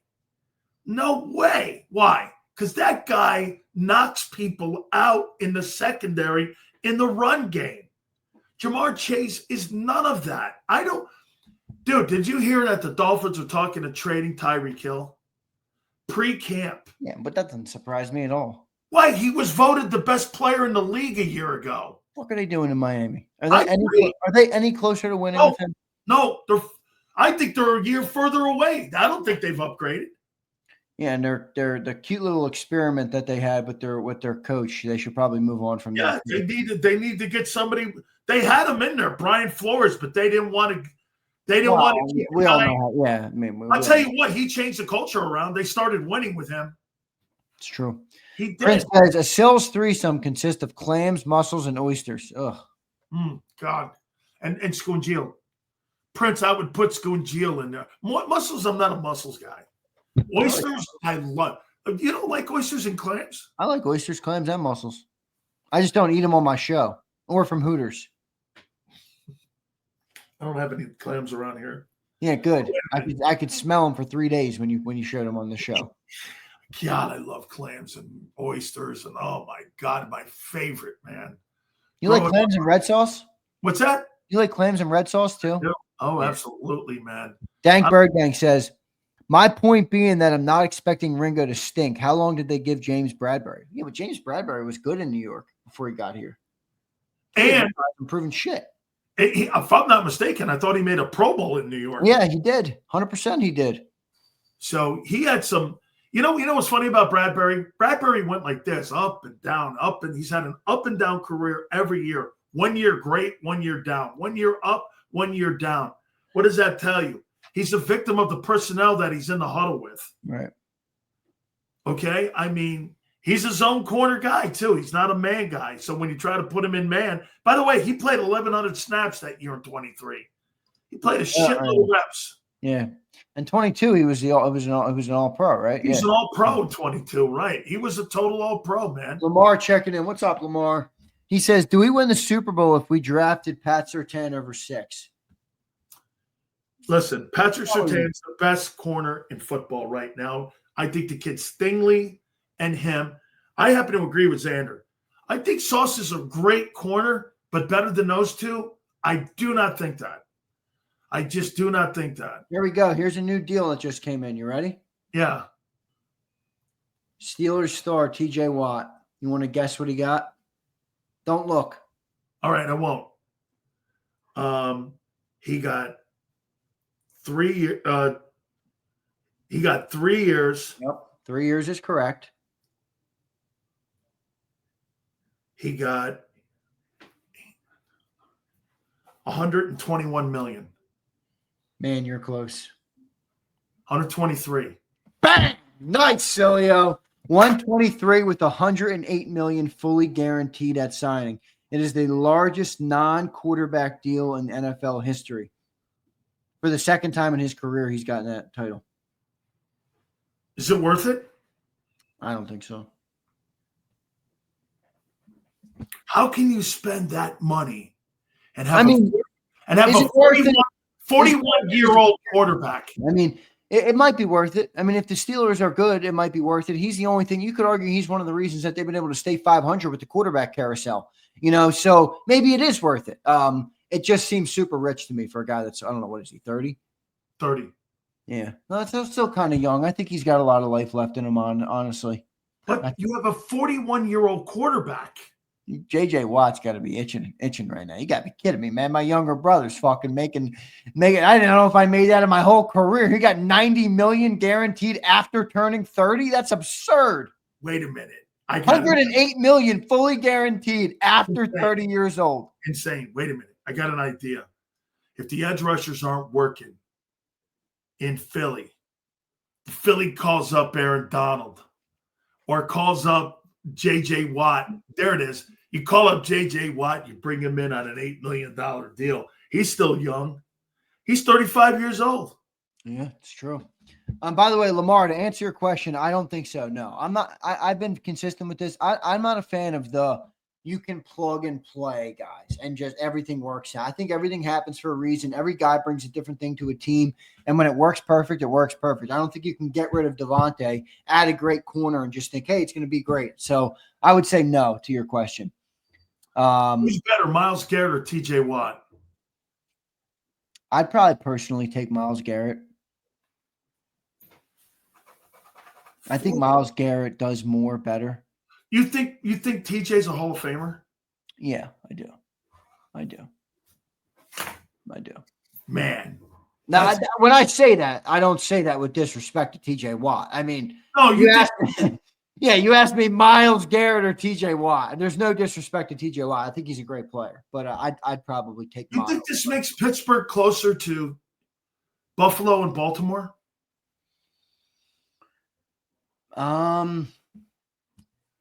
No way. Why? Because that guy knocks people out in the secondary in the run game. Jamar Chase is none of that. Dude, did you hear that the Dolphins are talking to trading Tyreek Hill? Pre-camp. Yeah, but that doesn't surprise me at all. Why? He was voted the best player in the league a year ago. What are they doing in Miami? Are they any closer to winning with him? No, I think they're a year further away. I don't think they've upgraded. Yeah, and they're the cute little experiment that they had with their coach. They should probably move on from that. Yeah, they need to get somebody. They had him in there, Brian Flores, but they didn't want to. They didn't want to keep we all know how, yeah. I mean, I'll tell you what, he changed the culture around. They started winning with him. It's true. He did. Prince says a Sills threesome consists of clams, mussels, and oysters. Ugh. God. And Scoongeel. Prince, I would put Scoongeel in there. Mussels, I'm not a mussels guy. Oysters, I love. You don't like oysters and clams? I like oysters, clams, and mussels. I just don't eat them on my show or from Hooters. I don't have any clams around here. Yeah, good. I could smell them for 3 days when you showed them on the show. I God, I love clams and oysters, and oh my God, my favorite, man. You like clams and red sauce? What's that? You like clams and red sauce too? Yeah. Oh, yeah. Absolutely, man. Dank Birdgang says, my point being that I'm not expecting Ringo to stink. How long did they give James Bradbury? Yeah, but James Bradbury was good in New York before he got here. And improving shit. If I'm not mistaken, I thought he made a Pro Bowl in New York. Yeah, he did. 100% he did. So he had some, you know what's funny about Bradbury? Bradbury went like this, up and down, up, and he's had an up and down career every year. 1 year great, 1 year down. 1 year up, 1 year down. What does that tell you? He's a victim of the personnel that he's in the huddle with. Right. Okay? I mean, he's a zone corner guy, too. He's not a man guy. So when you try to put him in man, by the way, he played 1,100 snaps that year in 23. He played a shitload of reps. Yeah. And 22, he was an all-pro, right? He was an all-pro in 22, right? He was a total all-pro, man. Lamar checking in. What's up, Lamar? He says, do we win the Super Bowl if we drafted Pat Surtain over 6? Listen, Patrick Surtain's the best corner in football right now. I think the kid Stingley and him. I happen to agree with Zander. I think Sauce is a great corner, but better than those two? I do not think that. I just do not think that. Here we go. Here's a new deal that just came in. You ready? Yeah. Steelers star TJ Watt. You want to guess what he got? Don't look. All right, I won't. He got 3 years. He got 3 years. Yep, 3 years is correct. He got $121 million. Man, you're close. 123. Bang! Nice, Sileo. 123 with $108 million fully guaranteed at signing. It is the largest non-quarterback deal in NFL history. For the second time in his career, he's gotten that title. Is it worth it? I don't think so. How can you spend that money and have a 41-year-old quarterback? I mean, it might be worth it. I mean, if the Steelers are good, it might be worth it. He's the only thing. You could argue he's one of the reasons that they've been able to stay 500 with the quarterback carousel. So maybe it is worth it. It just seems super rich to me for a guy that's, I don't know, what is he, 30? 30. Yeah. No, that's still kind of young. I think he's got a lot of life left in him, honestly. But you have a 41-year-old quarterback. JJ Watt's got to be itching right now. You got to be kidding me, man. My younger brother's fucking making. I don't know if I made that in my whole career. He got $90 million guaranteed after turning 30. That's absurd. Wait a minute. $108 million fully guaranteed after 30 years old. Insane. Wait a minute. I got an idea. If the edge rushers aren't working in Philly, Philly calls up Aaron Donald or calls up JJ Watt. There it is. You call up JJ Watt, you bring him in on an $8 million deal. He's still young. He's 35 years old. Yeah, it's true. By the way, Lamar, to answer your question, I don't think so. No, I'm not. I've been consistent with this. I'm not a fan of the you can plug and play guys and just everything works out. I think everything happens for a reason. Every guy brings a different thing to a team. And when it works perfect, it works perfect. I don't think you can get rid of Devontae, add a great corner, and just think, hey, it's going to be great. So I would say no to your question. Who's better, Myles Garrett or TJ Watt? I'd probably personally take Myles Garrett. I think Myles Garrett does more better. You think TJ's a Hall of Famer? Yeah, I do. Man. Now, when I say that, I don't say that with disrespect to TJ Watt. I mean, no, you asked me Myles Garrett or TJ Watt. There's no disrespect to TJ Watt. I think he's a great player, but I'd probably take Myles. You think this makes Pittsburgh closer to Buffalo and Baltimore?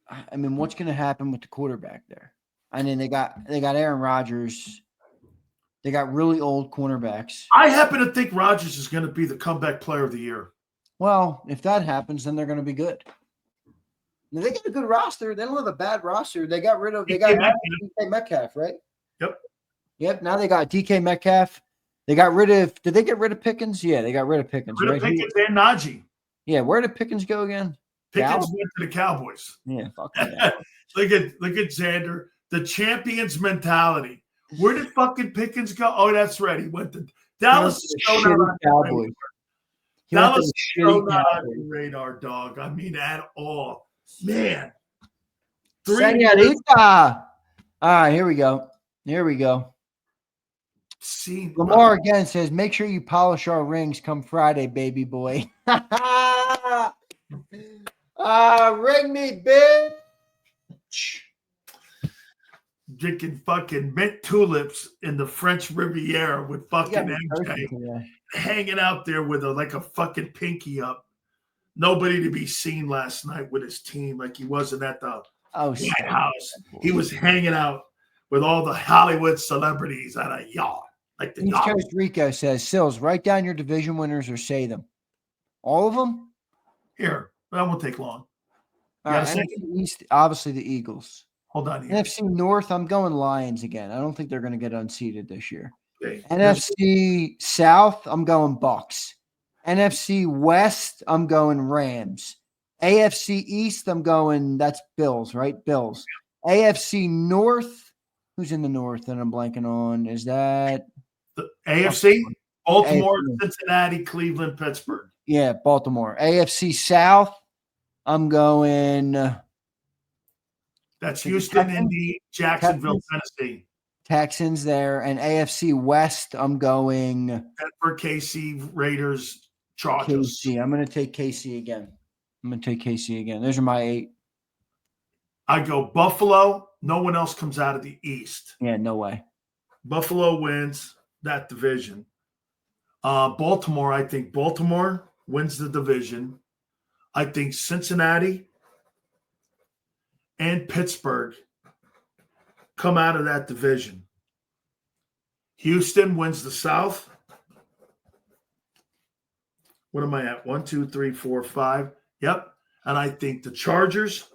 I mean, what's going to happen with the quarterback there? I mean, they got Aaron Rodgers. They got really old cornerbacks. I happen to think Rodgers is going to be the comeback player of the year. Well, if that happens, then they're going to be good. Now, they got a good roster. They don't have a bad roster. They got DK Metcalf, right? Yep. Now they got DK Metcalf. They got rid of. Did they get rid of Pickens? Yeah, they got rid of Pickens. Pickens and Najee. Yeah, where did Pickens go again? Pickens went to the Cowboys. Yeah, fuck that. Look at Zander. The champions mentality. Where did fucking Pickens go? Oh, that's right. He went to Dallas. Is thrown out on Cowboys. Dallas is thrown out on your radar, dog. I mean, at all. Man. Señorita. All right, here we go. See, Lamar again says, make sure you polish our rings come Friday, baby boy. Ring me, bitch. Drinking fucking mint tulips in the French Riviera with fucking MJ. Hanging out there with like a fucking pinky up. Nobody to be seen last night with his team like he wasn't at the White House. He was hanging out with all the Hollywood celebrities at a yacht. Like the East Coast Rico says, Sills, write down your division winners or say them. All of them? Here. That won't take long. All right, NFC East, obviously the Eagles. Hold on here. NFC North, I'm going Lions again. I don't think they're going to get unseated this year. Okay. NFC South, I'm going Bucks. NFC West, I'm going Rams. AFC East, I'm going, that's Bills, right? Bills. AFC North, who's in the North that I'm blanking on? Is that the AFC? Baltimore, AFC. Cincinnati, Cleveland, Pittsburgh. Yeah, Baltimore. AFC South, I'm going. That's Houston, Indy, Jacksonville, Tennessee. Texans there. And AFC West, I'm going. Denver, KC, Raiders, Chargers. KC. I'm going to take KC again. Those are my 8. I go Buffalo. No one else comes out of the East. Yeah, no way. Buffalo wins that division. Baltimore, I think Baltimore wins the division. I think Cincinnati and Pittsburgh come out of that division. Houston wins the South. What am I at? 1, 2, 3, 4, 5. Yep. And I think the Chargers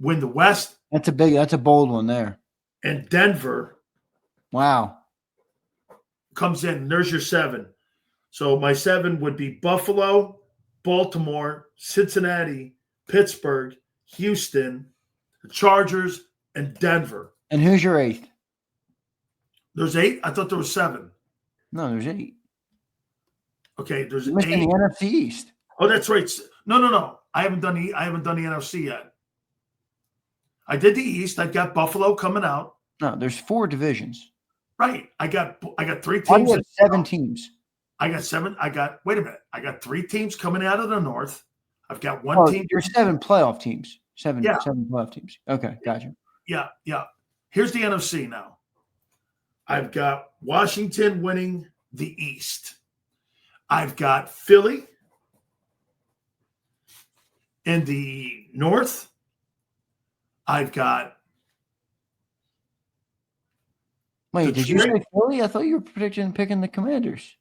win the West. That's a bold one there. And Denver. Wow. Comes in. There's your 7. So my 7 would be Buffalo, Baltimore, Cincinnati, Pittsburgh, Houston, the Chargers, and Denver. And who's your 8th? There's 8? I thought there was 7. No, there's 8. Okay, there's 8. The NFC East. Oh, that's right. No. I haven't done the NFC yet. I did the East. I got Buffalo coming out. No, there's 4 divisions. Right. I got 3 teams. I got 7 teams. I got 7. Wait a minute. I got 3 teams coming out of the North. I've got 1 team. There's 7 playoff teams. 7 playoff teams. Okay, gotcha. Yeah. Here's the NFC now. I've got Washington winning the East. I've got Philly in the North. I've got. Wait, did you say Philly? I thought you were picking the Commanders.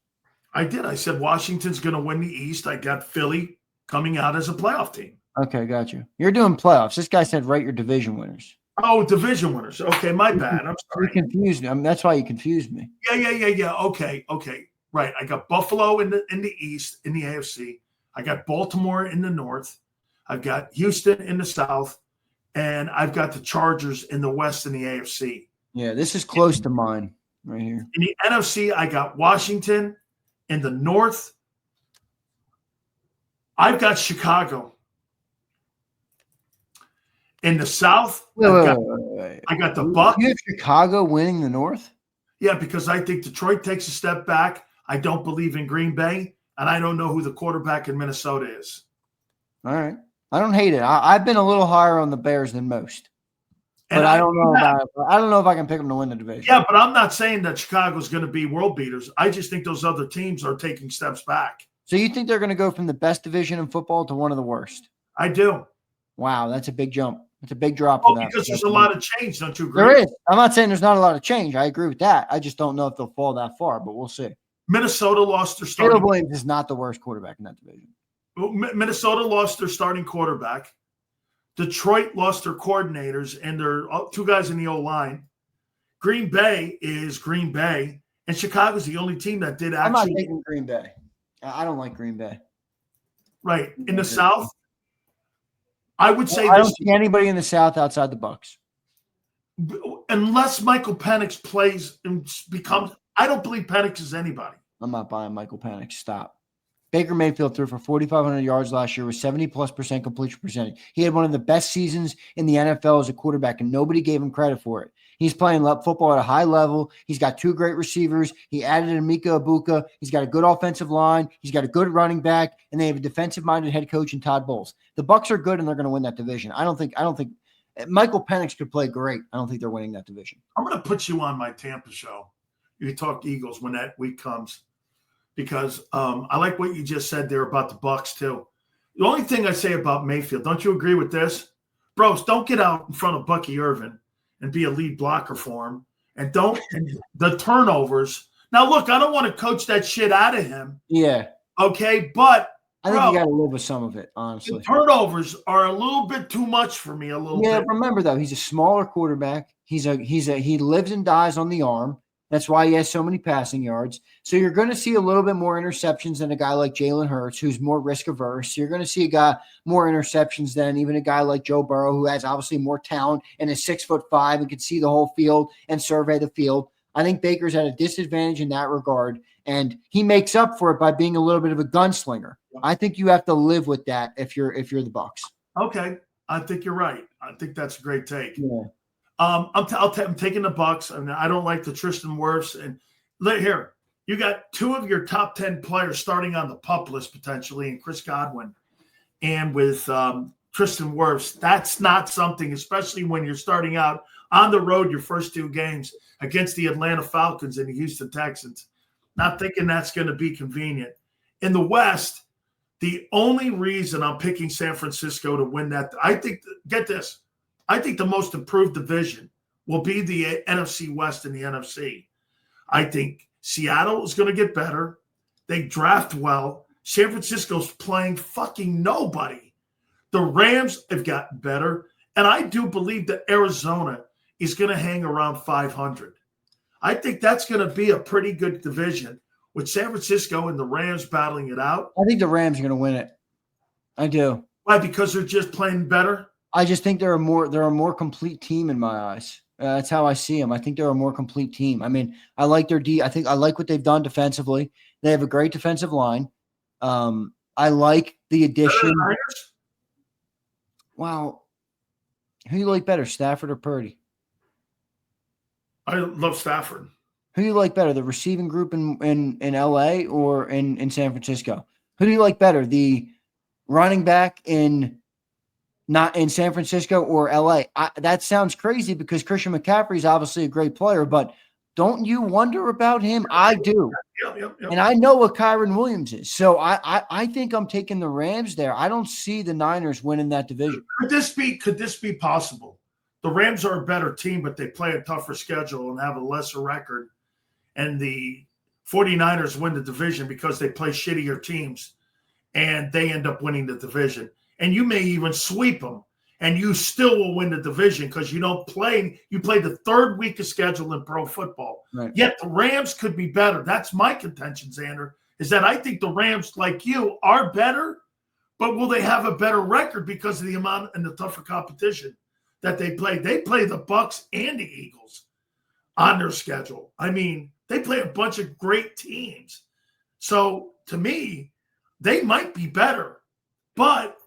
I did. I said Washington's going to win the East. I got Philly coming out as a playoff team. Okay, got you. You're doing playoffs. This guy said write your division winners. Oh, division winners. Okay, my bad. I'm sorry. You confused me. I mean, that's why you confused me. Yeah. Okay. Right. I got Buffalo in the East, in the AFC. I got Baltimore in the North. I've got Houston in the South. And I've got the Chargers in the West in the AFC. Yeah, this is close to mine right here. In the NFC, I got Washington. In the North, I've got Chicago. In the South, I got the Bucs. You have Chicago winning the North? Yeah, because I think Detroit takes a step back. I don't believe in Green Bay, and I don't know who the quarterback in Minnesota is. All right. I don't hate it. I've been a little higher on the Bears than most. But I don't know if I can pick them to win the division. Yeah, but I'm not saying that Chicago's going to be world beaters. I just think those other teams are taking steps back. So you think they're going to go from the best division in football to one of the worst? I do. Wow, that's a big jump. It's a big drop. Because there's a lot of change, don't you agree? There is. I'm not saying there's not a lot of change. I agree with that. I just don't know if they'll fall that far, but we'll see. Minnesota lost their starting. Caleb Williams is not the worst quarterback in that division. Minnesota lost their starting quarterback. Detroit lost their coordinators and their 2 guys in the O-line. Green Bay is Green Bay, and Chicago's the only team that did actually. I'm not taking Green Bay. I don't like Green Bay. Right. In the South, I would say I this, don't see anybody in the South outside the Bucks. unless Michael Penix plays and becomes, I don't believe Penix is anybody. I'm not buying Michael Penix. Stop. Baker Mayfield threw for 4,500 yards last year with 70+% completion percentage. He had one of the best seasons in the NFL as a quarterback, and nobody gave him credit for it. He's playing football at a high level. He's got 2 great receivers. He added Emeka Ibuka. He's got a good offensive line. He's got a good running back, and they have a defensive-minded head coach in Todd Bowles. The Bucs are good, and they're going to win that division. I don't think Michael Penix could play great. I don't think they're winning that division. I'm going to put you on my Tampa show. You talk Eagles when that week comes. Because I like what you just said there about the Bucs too. The only thing I say about Mayfield, don't you agree with this? Bros, don't get out in front of Bucky Irvin and be a lead blocker for him. And the turnovers. Now, look, I don't want to coach that shit out of him. Yeah. Okay, but I think you got to live with some of it, honestly. The turnovers are a little bit too much for me, bit. Remember, though, he's a smaller quarterback. He lives and dies on the arm. That's why he has so many passing yards. So you're going to see a little bit more interceptions than a guy like Jalen Hurts, who's more risk averse. You're going to see a guy more interceptions than even a guy like Joe Burrow, who has obviously more talent and is 6'5" and can see the whole field and survey the field. I think Baker's at a disadvantage in that regard, and he makes up for it by being a little bit of a gunslinger. I think you have to live with that if you're the Bucs. Okay, I think you're right. I think that's a great take. Yeah. I'm taking the Bucs. I mean, I don't like the Tristan Wirfs. And here, you got 2 of your top 10 players starting on the PUP list potentially, and Chris Godwin. And with Tristan Wirfs, that's not something, especially when you're starting out on the road your first 2 games against the Atlanta Falcons and the Houston Texans. Not thinking that's going to be convenient. In the West, the only reason I'm picking San Francisco to win that, I think, get this, I think the most improved division will be the NFC West and the NFC. I think Seattle is going to get better. They draft well. San Francisco's playing fucking nobody. The Rams have gotten better. And I do believe that Arizona is going to hang around 500. I think that's going to be a pretty good division with San Francisco and the Rams battling it out. I think the Rams are going to win it. I do. Why? Because they're just playing better? I just think they're a more complete team in my eyes. That's how I see them. I think they're a more complete team. I mean, I like their I think I like what they've done defensively. They have a great defensive line. I like the addition. Wow. Who do you like better, Stafford or Purdy? I love Stafford. Who do you like better, the receiving group in LA or in San Francisco? Who do you like better, the running back not in San Francisco or LA? That sounds crazy because Christian McCaffrey is obviously a great player, but don't you wonder about him? I do. Yep. And I know what Kyron Williams is. So I think I'm taking the Rams there. I don't see the Niners winning that division. Could this be possible? The Rams are a better team, but they play a tougher schedule and have a lesser record. And the 49ers win the division because they play shittier teams and they end up winning the division. And you may even sweep them, and you still will win the division because you play the 3rd weakest schedule in pro football. Right. Yet the Rams could be better. That's my contention, Zander, is that I think the Rams, like you, are better, but will they have a better record because of the amount and the tougher competition that they play? They play the Bucs and the Eagles on their schedule. I mean, they play a bunch of great teams. So to me, they might be better, but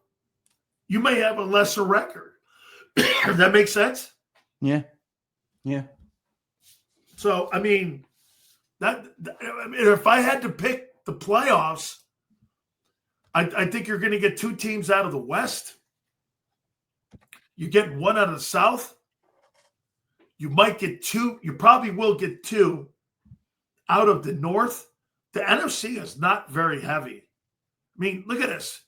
you may have a lesser record. Does that make sense? Yeah. So, I mean, if I had to pick the playoffs, I think you're going to get 2 teams out of the West. You get 1 out of the South. You might get 2. You probably will get 2 out of the North. The NFC is not very heavy. I mean, look at this.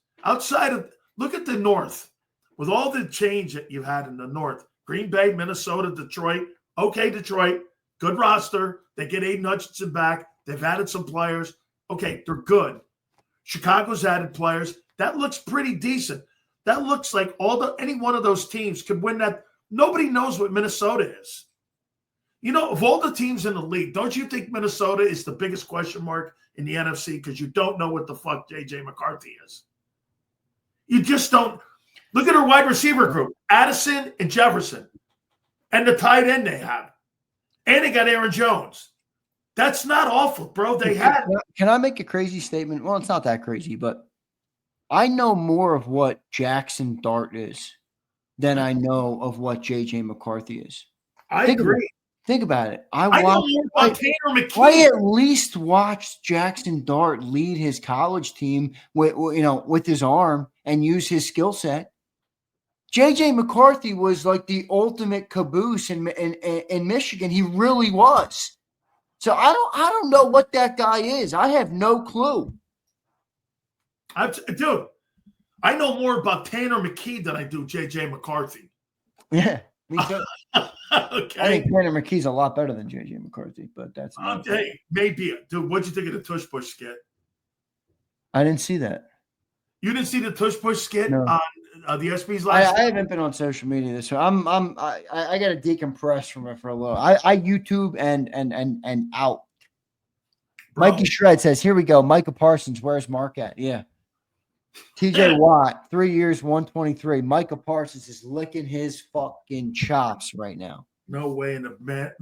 Look at the North. With all the change that you've had in the North, Green Bay, Minnesota, Detroit. Okay, Detroit, good roster. They get Aiden Hutchinson back. They've added some players. Okay, they're good. Chicago's added players. That looks pretty decent. That looks like any one of those teams could win that. Nobody knows what Minnesota is. You know, of all the teams in the league, don't you think Minnesota is the biggest question mark in the NFC because you don't know what the fuck J.J. McCarthy is? You just don't. Look at her wide receiver group: Addison and Jefferson, and the tight end they have, and they got Aaron Jones. That's not awful, bro. They had. Can I make a crazy statement? Well, it's not that crazy, but I know more of what Jackson Dart is than I know of what JJ McCarthy is. I agree. Think about it. I know more about Tanner McKee. I at least watched Jackson Dart lead his college team with his arm and use his skill set. JJ McCarthy was like the ultimate caboose in Michigan. He really was. So I don't know what that guy is. I have no clue. Dude, I know more about Tanner McKee than I do JJ McCarthy. Yeah, me too. Okay. I think Tanner McKee's a lot better than JJ McCarthy, but that's hey, maybe. Dude, what'd you think of the Tush Push skit? I didn't see that. You didn't see the Tush Push skit No. on the ESPYs last I haven't been on social media this week. I got to decompress from it for a little. I YouTube and out. Bro. Mikey Shred says, "Here we go. Micah Parsons, where's Mark at?" Yeah. TJ Watt, 3 years, 123. Micah Parsons is licking his fucking chops right now. No way in the man.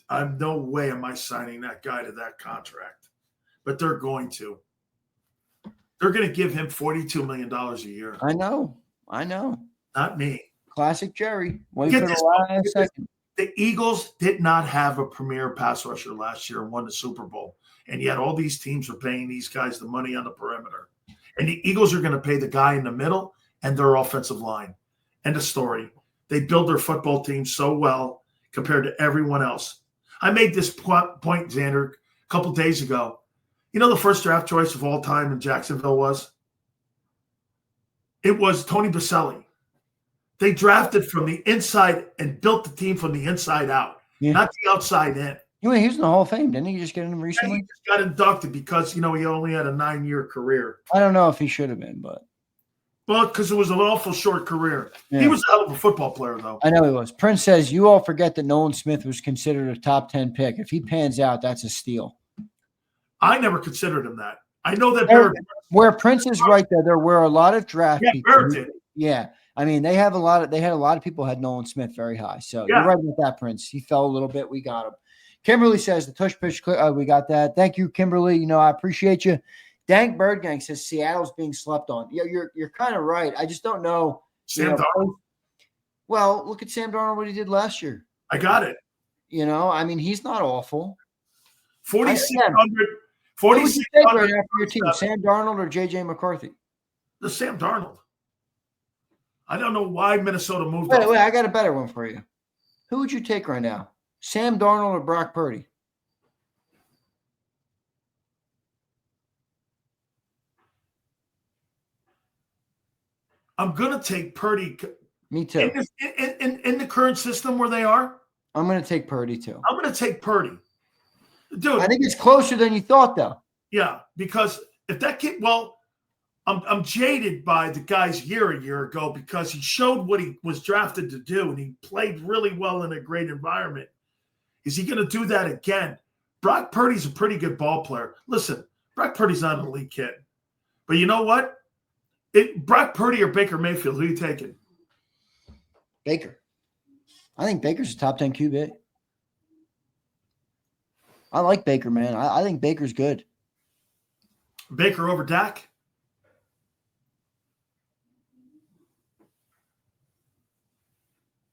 I'm no way am I signing that guy to that contract. But they're going to. They're going to give him $42 million a year. I know. Not me. Classic Jerry. Wait for the last second. The Eagles did not have a premier pass rusher last year and won the Super Bowl. And yet all these teams are paying these guys the money on the perimeter. And the Eagles are going to pay the guy in the middle and their offensive line. End of story. They build their football team so well compared to everyone else. I made this point, Zander, a couple days ago. You know the first draft choice of all time in Jacksonville was? It was Tony Baselli. They drafted from the inside and built the team from the inside out, not the outside in. He was in the Hall of Fame, didn't he? You just get him recently? He just got inducted because, he only had a 9-year career. I don't know if he should have been, but. Well, because it was an awful short career. Yeah. He was a hell of a football player, though. I know he was. Prince says, you all forget that Nolan Smith was considered a top 10 pick. If he pans out, that's a steal. I never considered him that. I know that where Prince is right there were a lot of draft people. Barrett did. Yeah. I mean, they had a lot of people had Nolan Smith very high. So you're right with that, Prince. He fell a little bit. We got him. Kimberly says the tush push. We got that. Thank you, Kimberly. I appreciate you. Dank Bird Gang says Seattle's being slept on. Yeah, you're kind of right. I just don't know. Sam Darnold. Well, look at Sam Darnold, what he did last year. I got it. I mean, he's not awful. 4,600. 4,600 right after your team, Sam Darnold or JJ McCarthy? The Sam Darnold. I don't know why Minnesota moved. Wait, I got a better one for you. Who would you take right now? Sam Darnold or Brock Purdy? I'm going to take Purdy. Me too. In the current system where they are? I'm going to take Purdy too. I'm going to take Purdy. Dude. I think it's closer than you thought, though. Yeah, because if that kid, I'm jaded by the guy's a year ago because he showed what he was drafted to do, and he played really well in a great environment. Is he going to do that again? Brock Purdy's a pretty good ball player. Listen, Brock Purdy's not an elite kid. But you know what? Brock Purdy or Baker Mayfield, who are you taking? Baker. I think Baker's a top 10 QB. I like Baker, man. I think Baker's good. Baker over Dak?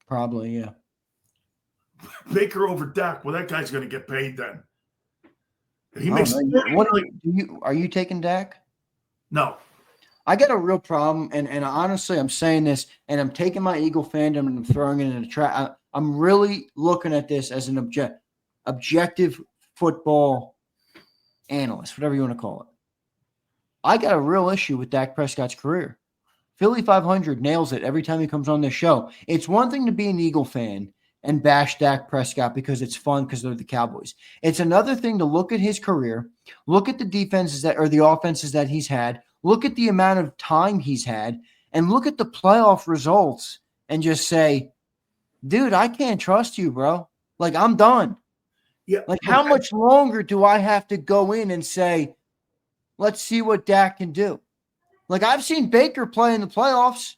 Probably, yeah. Baker over Dak. Well, that guy's going to get paid then. He makes. Are you taking Dak? No. I got a real problem, and honestly, I'm saying this, and I'm taking my Eagle fandom and I'm throwing it in a trap. I'm really looking at this as an objective football analyst, whatever you want to call it. I got a real issue with Dak Prescott's career. Philly 500 nails it every time he comes on this show. It's one thing to be an Eagle fan and bash Dak Prescott because it's fun because they're the Cowboys. It's another thing to look at his career, look at the defenses the offenses that he's had, look at the amount of time he's had, and look at the playoff results and just say, dude, I can't trust you, bro. Like, I'm done. Yeah. Like, how much longer do I have to go in and say, let's see what Dak can do? Like, I've seen Baker play in the playoffs.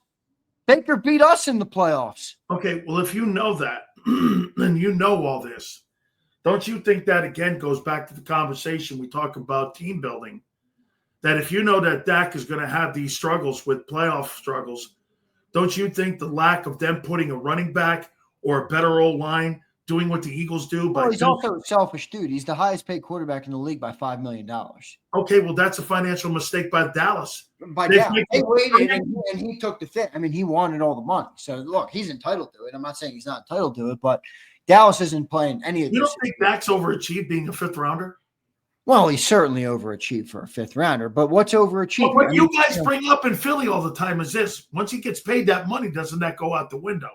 Baker beat us in the playoffs. Okay, well, if you know that, and you know all this, don't you think that, again, goes back to the conversation we talk about team building, that if you know that Dak is going to have these struggles with playoff struggles, don't you think the lack of them putting a running back or a better old-line doing what the Eagles do? Well, he's also a selfish dude. He's the highest paid quarterback in the league by $5 million. Okay, well, that's a financial mistake by Dallas. By Dallas. They waited, and he took the fit. I mean, he wanted all the money. So, look, he's entitled to it. I'm not saying he's not entitled to it, but Dallas isn't playing any of this. You don't think Dak's overachieved being a fifth-rounder? Well, he certainly overachieved for a fifth-rounder, but what's overachieving? But what you guys bring up in Philly all the time is this. Once he gets paid that money, doesn't that go out the window?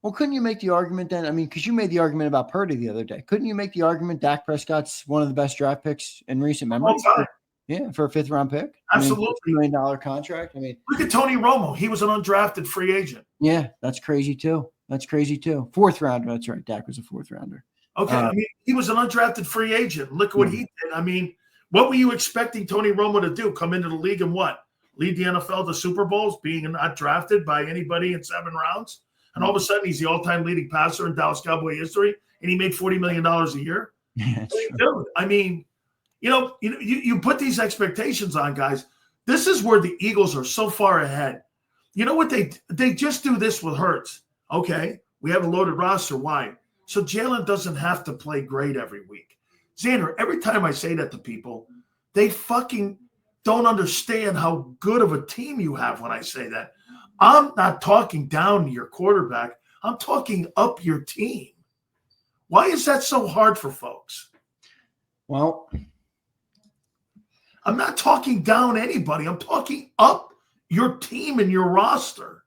Well, couldn't you make the argument then? I mean, because you made the argument about Purdy the other day. Couldn't you make the argument Dak Prescott's one of the best draft picks in recent memory? Yeah, for a fifth-round pick. Absolutely. $1 million contract. I mean, look at Tony Romo. He was an undrafted free agent. Yeah, that's crazy too. Fourth-rounder. That's right. Dak was a fourth-rounder. Okay, I mean, he was an undrafted free agent. Look at what he did. I mean, what were you expecting Tony Romo to do? Come into the league and what? Lead the NFL to Super Bowls, being not drafted by anybody in 7 rounds? And all of a sudden, he's the all-time leading passer in Dallas Cowboy history, and he made $40 million a year? Yeah, dude, I mean, you put these expectations on guys. This is where the Eagles are so far ahead. You know what? They just do this with Hurts. Okay, we have a loaded roster. Why? So Jalen doesn't have to play great every week. Zander, every time I say that to people, they fucking don't understand how good of a team you have when I say that. I'm not talking down to your quarterback. I'm talking up your team. Why is that so hard for folks? Well, I'm not talking down anybody. I'm talking up your team and your roster.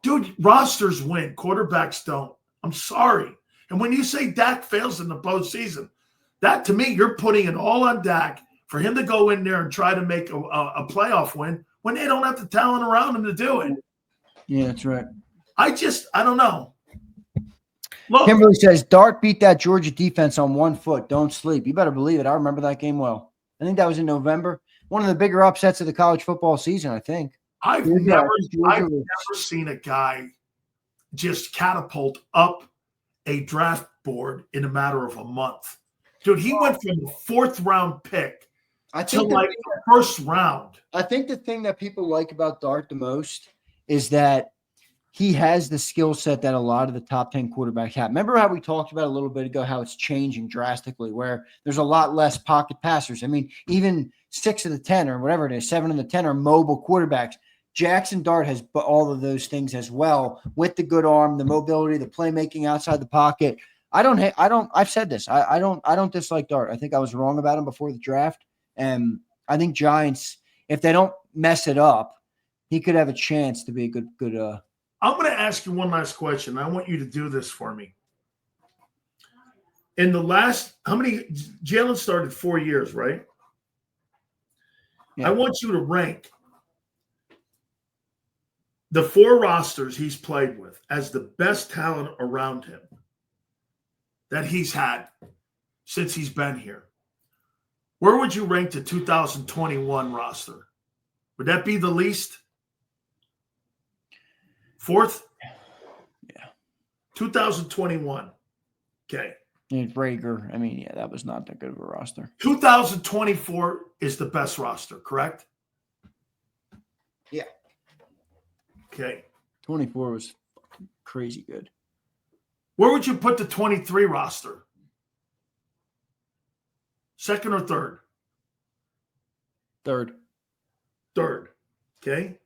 Dude, rosters win. Quarterbacks don't. I'm sorry. And when you say Dak fails in the postseason, that to me, you're putting it all on Dak for him to go in there and try to make a playoff win when they don't have the talent around him to do it. Yeah, that's right. I don't know. Look, Kimberly says, Dart beat that Georgia defense on 1 foot. Don't sleep. You better believe it. I remember that game well. I think that was in November. One of the bigger upsets of the college football season, I think. I've never seen a guy just catapult up a draft board in a matter of a month. Dude, he went from the 4th-round pick to like the 1st round. I think the thing that people like about Dart the most is that he has the skill set that a lot of the top 10 quarterbacks have. Remember how we talked about a little bit ago how it's changing drastically, where there's a lot less pocket passers. I mean, even 6 of the 10 or whatever it is, 7 of the 10 are mobile quarterbacks. Jackson Dart has all of those things as well, with the good arm, the mobility, the playmaking outside the pocket. I've said this. I don't dislike Dart. I think I was wrong about him before the draft. And I think Giants, if they don't mess it up, he could have a chance to be a good. I'm going to ask you one last question. I want you to do this for me. In the last, Jalen started 4 years, right? Yeah. I want you to rank the 4 rosters he's played with as the best talent around him that he's had since he's been here. Where would you rank the 2021 roster? Would that be the least? 4th? Yeah. 2021. Okay. And Rager, I mean, yeah, that was not that good of a roster. 2024 is the best roster, correct? Yeah. Okay. 24 was fucking crazy good. Where would you put the 23 roster? 2nd or 3rd? 3rd. 3rd. Okay.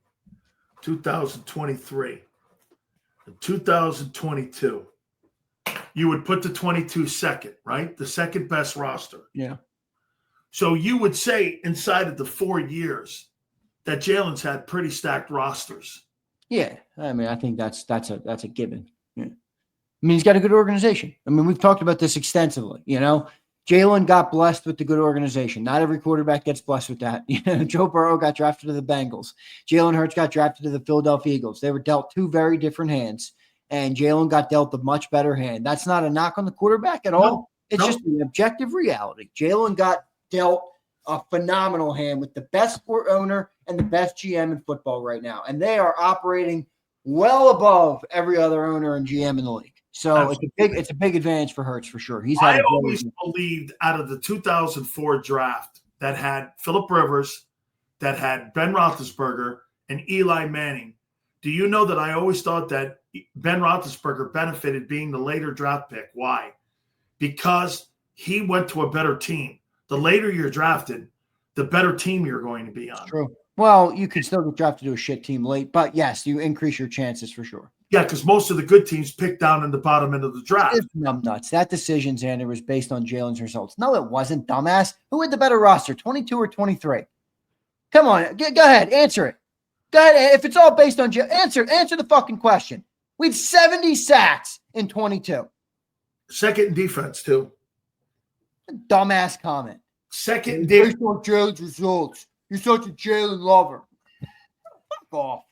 2023. 2022. You would put the 22 second, right? The second best roster. Yeah. So you would say inside of the 4 years that Jalen's had pretty stacked rosters. Yeah. I mean, I think that's a given. Yeah. I mean, he's got a good organization. I mean, we've talked about this extensively. You know, Jalen got blessed with the good organization. Not every quarterback gets blessed with that. You know, Joe Burrow got drafted to the Bengals. Jalen Hurts got drafted to the Philadelphia Eagles. They were dealt 2 very different hands, and Jalen got dealt a much better hand. That's not a knock on the quarterback at all. It's just an objective reality. Jalen got dealt a phenomenal hand with the best sport owner and the best GM in football right now. And they are operating well above every other owner and GM in the league. So it's a big advantage for Hurts for sure. I always believed out of the 2004 draft that had Phillip Rivers, that had Ben Roethlisberger, and Eli Manning. Do you know that I always thought that Ben Roethlisberger benefited being the later draft pick? Why? Because he went to a better team. The later you're drafted, the better team you're going to be on. True. Well, you can still get drafted to a shit team late, but yes, you increase your chances for sure. Yeah, because most of the good teams pick down in the bottom end of the draft. It's numbnuts. That decision, Xander, was based on Jalen's results. No, it wasn't, dumbass. Who had the better roster, 22 or 23? Come on, go ahead, answer it. Go ahead. If it's all based on Jalen, answer the fucking question. We had 70 sacks in 22. Second in defense, too. Dumbass comment. Second in defense. Based on Jalen's results. You're such a Jalen lover. Fuck off.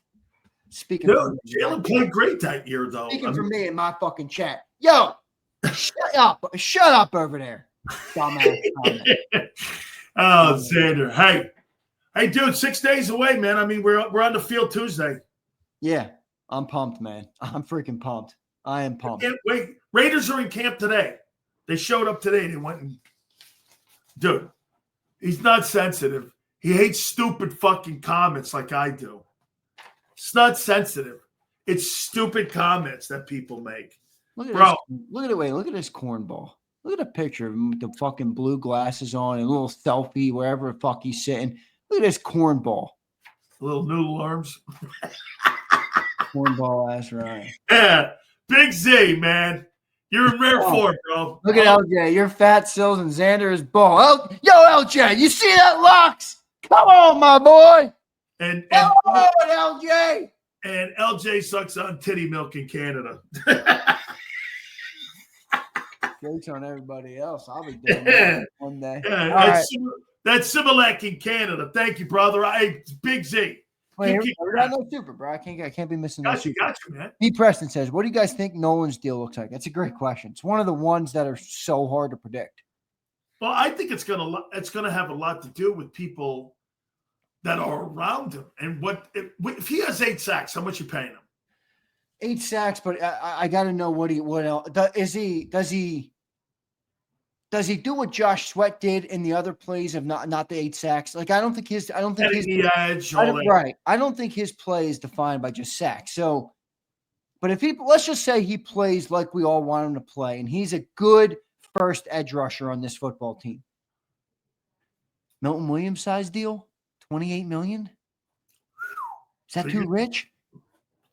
Speaking of Jalen played great that year, though. Speaking for me in my fucking chat. Yo, shut up over there. Dumbass comment. Oh, Zander. Hey, dude, 6 days away, man. I mean, we're on the field Tuesday. Yeah, I'm pumped, man. I'm freaking pumped. I am pumped. Can't wait. Raiders are in camp today. They showed up today. They went and – dude, he's not sensitive. He hates stupid fucking comments like I do. It's not sensitive. It's stupid comments that people make. Look at this cornball. Look at a picture of him with the fucking blue glasses on and a little selfie wherever the fuck he's sitting. Look at this cornball. Little noodle arms. Cornball ass Ryan. Yeah. Big Z, man. You're in rare form, bro. Look at LJ. You're fat, Sills, and Xander is ball. Yo, LJ, you see that locks? Come on, my boy. And come on, LJ. And LJ sucks on titty milk in Canada. Jokes on everybody else. I'll be doing that one day. Yeah, that's Similac in Canada. Thank you, brother. Big Z. Wait, we got no super, bro. I can't be missing no super. Got you, man. P. Preston says, what do you guys think Nolan's deal looks like? That's a great question. It's one of the ones that are so hard to predict. Well, I think it's gonna have a lot to do with people that are around him. And if he has 8 sacks, how much you paying him? 8 sacks, but I got to know what else does he do what Josh Sweat did in the other plays of not the 8 sacks? Like I don't think his play is defined by just sacks. So, but if let's just say he plays like we all want him to play, and he's a good first edge rusher on this football team. Milton Williams size deal, $28 million. Is that too rich?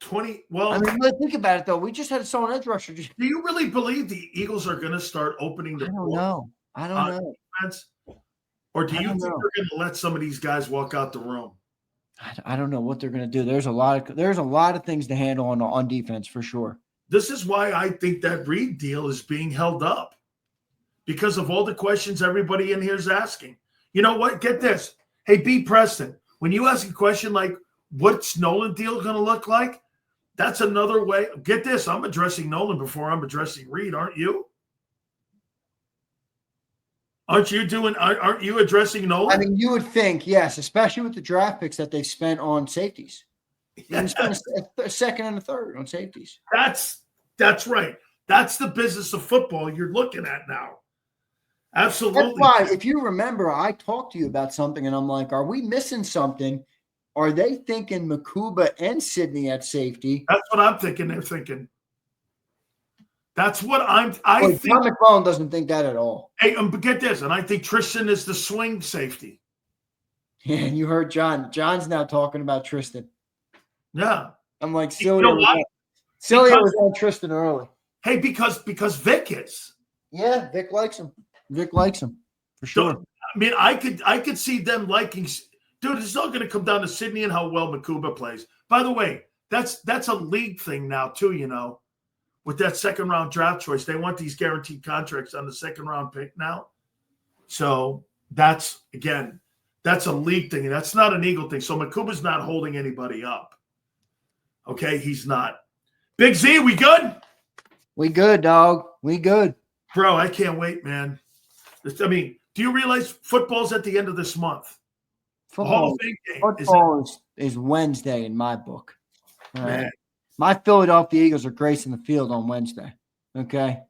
20. Well, I mean, let's think about it though. We just had a solid edge rusher. Do you really believe the Eagles are going to start opening the door? I don't know. Defense? Or do you think they're going to let some of these guys walk out the room? I don't know what they're going to do. There's a lot of things to handle on defense for sure. This is why I think that Reed deal is being held up, because of all the questions everybody in here is asking. You know what? Get this. Hey, B. Preston, when you ask a question like, what's Nolan deal going to look like? That's another way. Get this. I'm addressing Nolan before I'm addressing Reed, aren't you? Aren't you addressing Nolan? I mean, you would think, yes, especially with the draft picks that they've spent on safeties. They spent a second and a third on safeties. That's right. That's the business of football you're looking at now. Absolutely. That's why, if you remember, I talked to you about something, and I'm like, are we missing something? Are they thinking Makuba and Sidney at safety? That's what I'm thinking. They're thinking. That's what I think. John McClellan doesn't think that at all. Hey, but get this, and I think Tristan is the swing safety. Yeah, and you heard John. John's now talking about Tristan. Yeah. I'm like, Sileo was on Tristan early. Hey, because Vic is. Yeah, Vic likes him. Vic likes him for sure. So, I mean, I could see them liking. Dude, it's all going to come down to Sidney and how well Makuba plays. By the way, that's a league thing now too. You know, with that second round draft choice, they want these guaranteed contracts on the second round pick now. So that's a league thing. That's not an Eagle thing. So Makuba's not holding anybody up. Okay, he's not. Big Z, we good? We good, dog. We good. Bro, I can't wait, man. I mean, Do you realize football's at the end of this month? Football is Wednesday in my book. All right. My Philadelphia Eagles are gracing the field on Wednesday. Okay.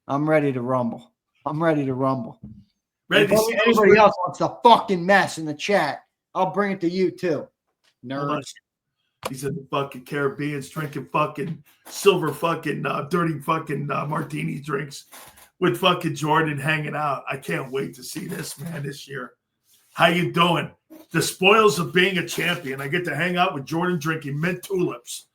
I'm ready to rumble. Ready to see anybody else wants a fucking mess in the chat, I'll bring it to you too. Nerds. He's in the fucking Caribbeans drinking fucking silver fucking dirty fucking martini drinks with fucking Jordan hanging out. I can't wait to see this, man, this year. How you doing? The spoils of being a champion. I get to hang out with Jordan drinking mint tulips.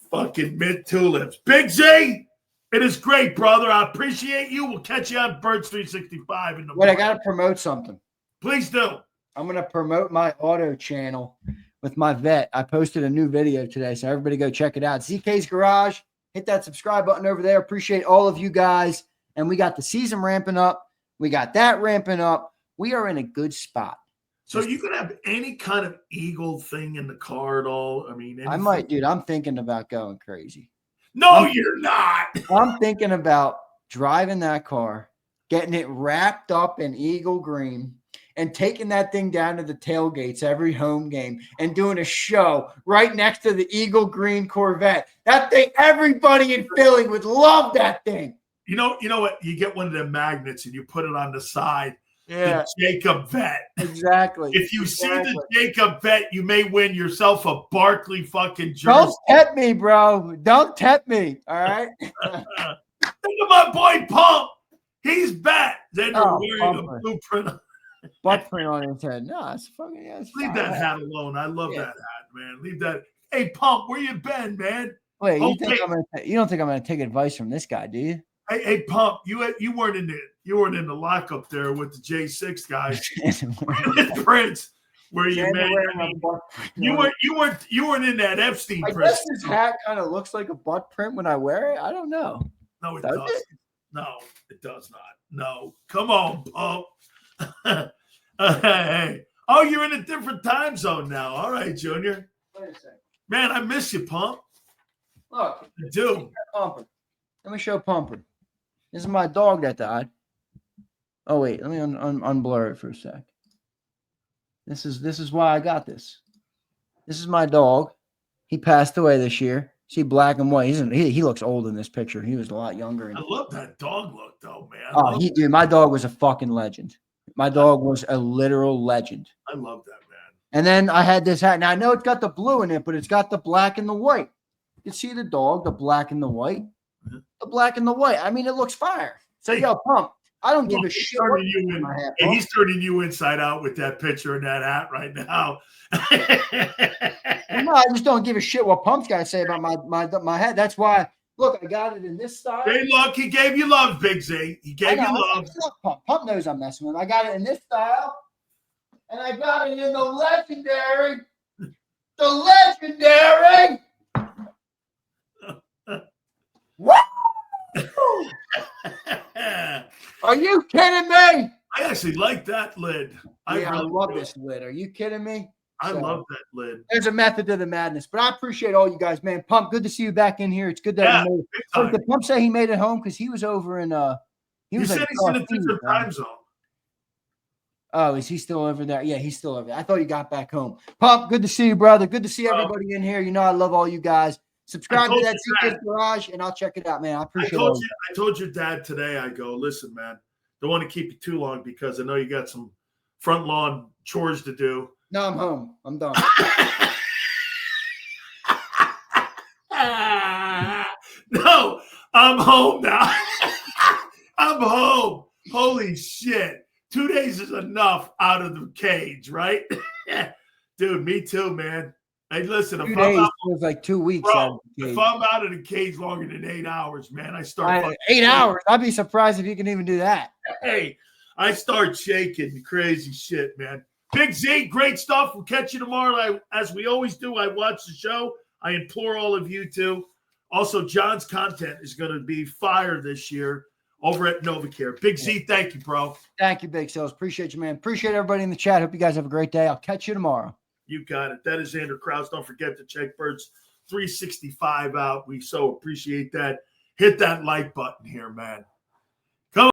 Fucking mint tulips. Big Z, it is great, brother. I appreciate you. We'll catch you on Birds 365 in the morning. I got to promote something. Please do. I'm going to promote my auto channel with my vet. I posted a new video today, so everybody go check it out. ZK's Garage. Hit that subscribe button over there. Appreciate all of you guys. And we got the season ramping up. We got that ramping up. We are in a good spot. So you could have any kind of Eagle thing in the car at all? I mean, anything. I might, dude. I'm thinking about going crazy. No, you're not. I'm thinking about driving that car, getting it wrapped up in Eagle green, and taking that thing down to the tailgates every home game and doing a show right next to the Eagle green Corvette. That thing, everybody in Philly would love that thing. You know what? You get one of the magnets and you put it on the side. Yeah. The JAKIB vet. Exactly. If you see the JAKIB vet, you may win yourself a Barkley fucking jersey. Don't tempt me, bro. Don't tempt me. All right. Think of my boy Pump. He's back. Then they're wearing a blueprint. Butt print on his head. No, it's fucking. Yeah, leave that hat alone. I love that hat, man. Leave that. Hey, Pump, where you been, man? Wait, you don't think I'm gonna take advice from this guy, do you? Hey, Pump, you weren't in the lockup there with the J6 guys. Prince, where you weren't in that Epstein prison. I guess his hat kind of looks like a butt print when I wear it. I don't know. No, it doesn't. No, it does not. No, come on, Pump. Hey. Oh, you're in a different time zone now. All right, Junior. Wait a second. Man, I miss you, Pump. Look, I do. Pumper. Let me show Pumper. This is my dog that died. Oh wait, let me unblur it for a sec. This is why I got this. This is my dog. He passed away this year. See, black and white. He looks old in this picture. He was a lot younger. I love that dog look, though, man. Dude, my dog was a fucking legend. My dog was a literal legend. I love that, man. And then I had this hat. Now I know it's got the blue in it, but it's got the black and the white. You can see the dog, the black and the white. Mm-hmm. The black and the white. I mean, it looks fire. So, yo, Pump, I don't give a shit. He's turning you inside out with that picture and that hat right now. No, I just don't give a shit what Pump's got to say about my hat. That's why, look, I got it in this style. Hey, look, he gave you love, Big Z. He gave you love. Pump. Pump knows I'm messing with him. I got it in this style, and I got it in the legendary. What? Are you kidding me? I actually like that lid. I love this lid. Are you kidding me? I love that lid. There's a method to the madness, but I appreciate all you guys, man. Pump, good to see you back in here. It's good that you made it. Did Pump say he made it home? Because he was over in he said he's in a different time zone. Oh, is he still over there? Yeah, he's still over there. I thought he got back home. Pump, good to see you, brother. Good to see everybody in here. You know I love all you guys. Subscribe to that ZK's Garage, and I'll check it out, man. I appreciate it. I told your dad today, I go, listen, man, don't want to keep you too long because I know you got some front lawn chores to do. No, I'm home. I'm done. No, I'm home now. I'm home. Holy shit. 2 days is enough out of the cage, right? Dude, me too, man. Hey, listen, if I'm out, feels like 2 weeks. Bro, if I'm out of the cage longer than 8 hours, man, I start 8 hours. I'd be surprised if you can even do that. Hey, I start shaking. Crazy shit, man. Big Z, great stuff. We'll catch you tomorrow. As we always do, I watch the show. I implore all of you to. Also, John's content is going to be fire this year over at NovaCare. Big Z, thank you, bro. Thank you, Big Sales. Appreciate you, man. Appreciate everybody in the chat. Hope you guys have a great day. I'll catch you tomorrow. You got it. That is Zander Krause. Don't forget to check Birds 365 out. We so appreciate that. hit that like button here, man.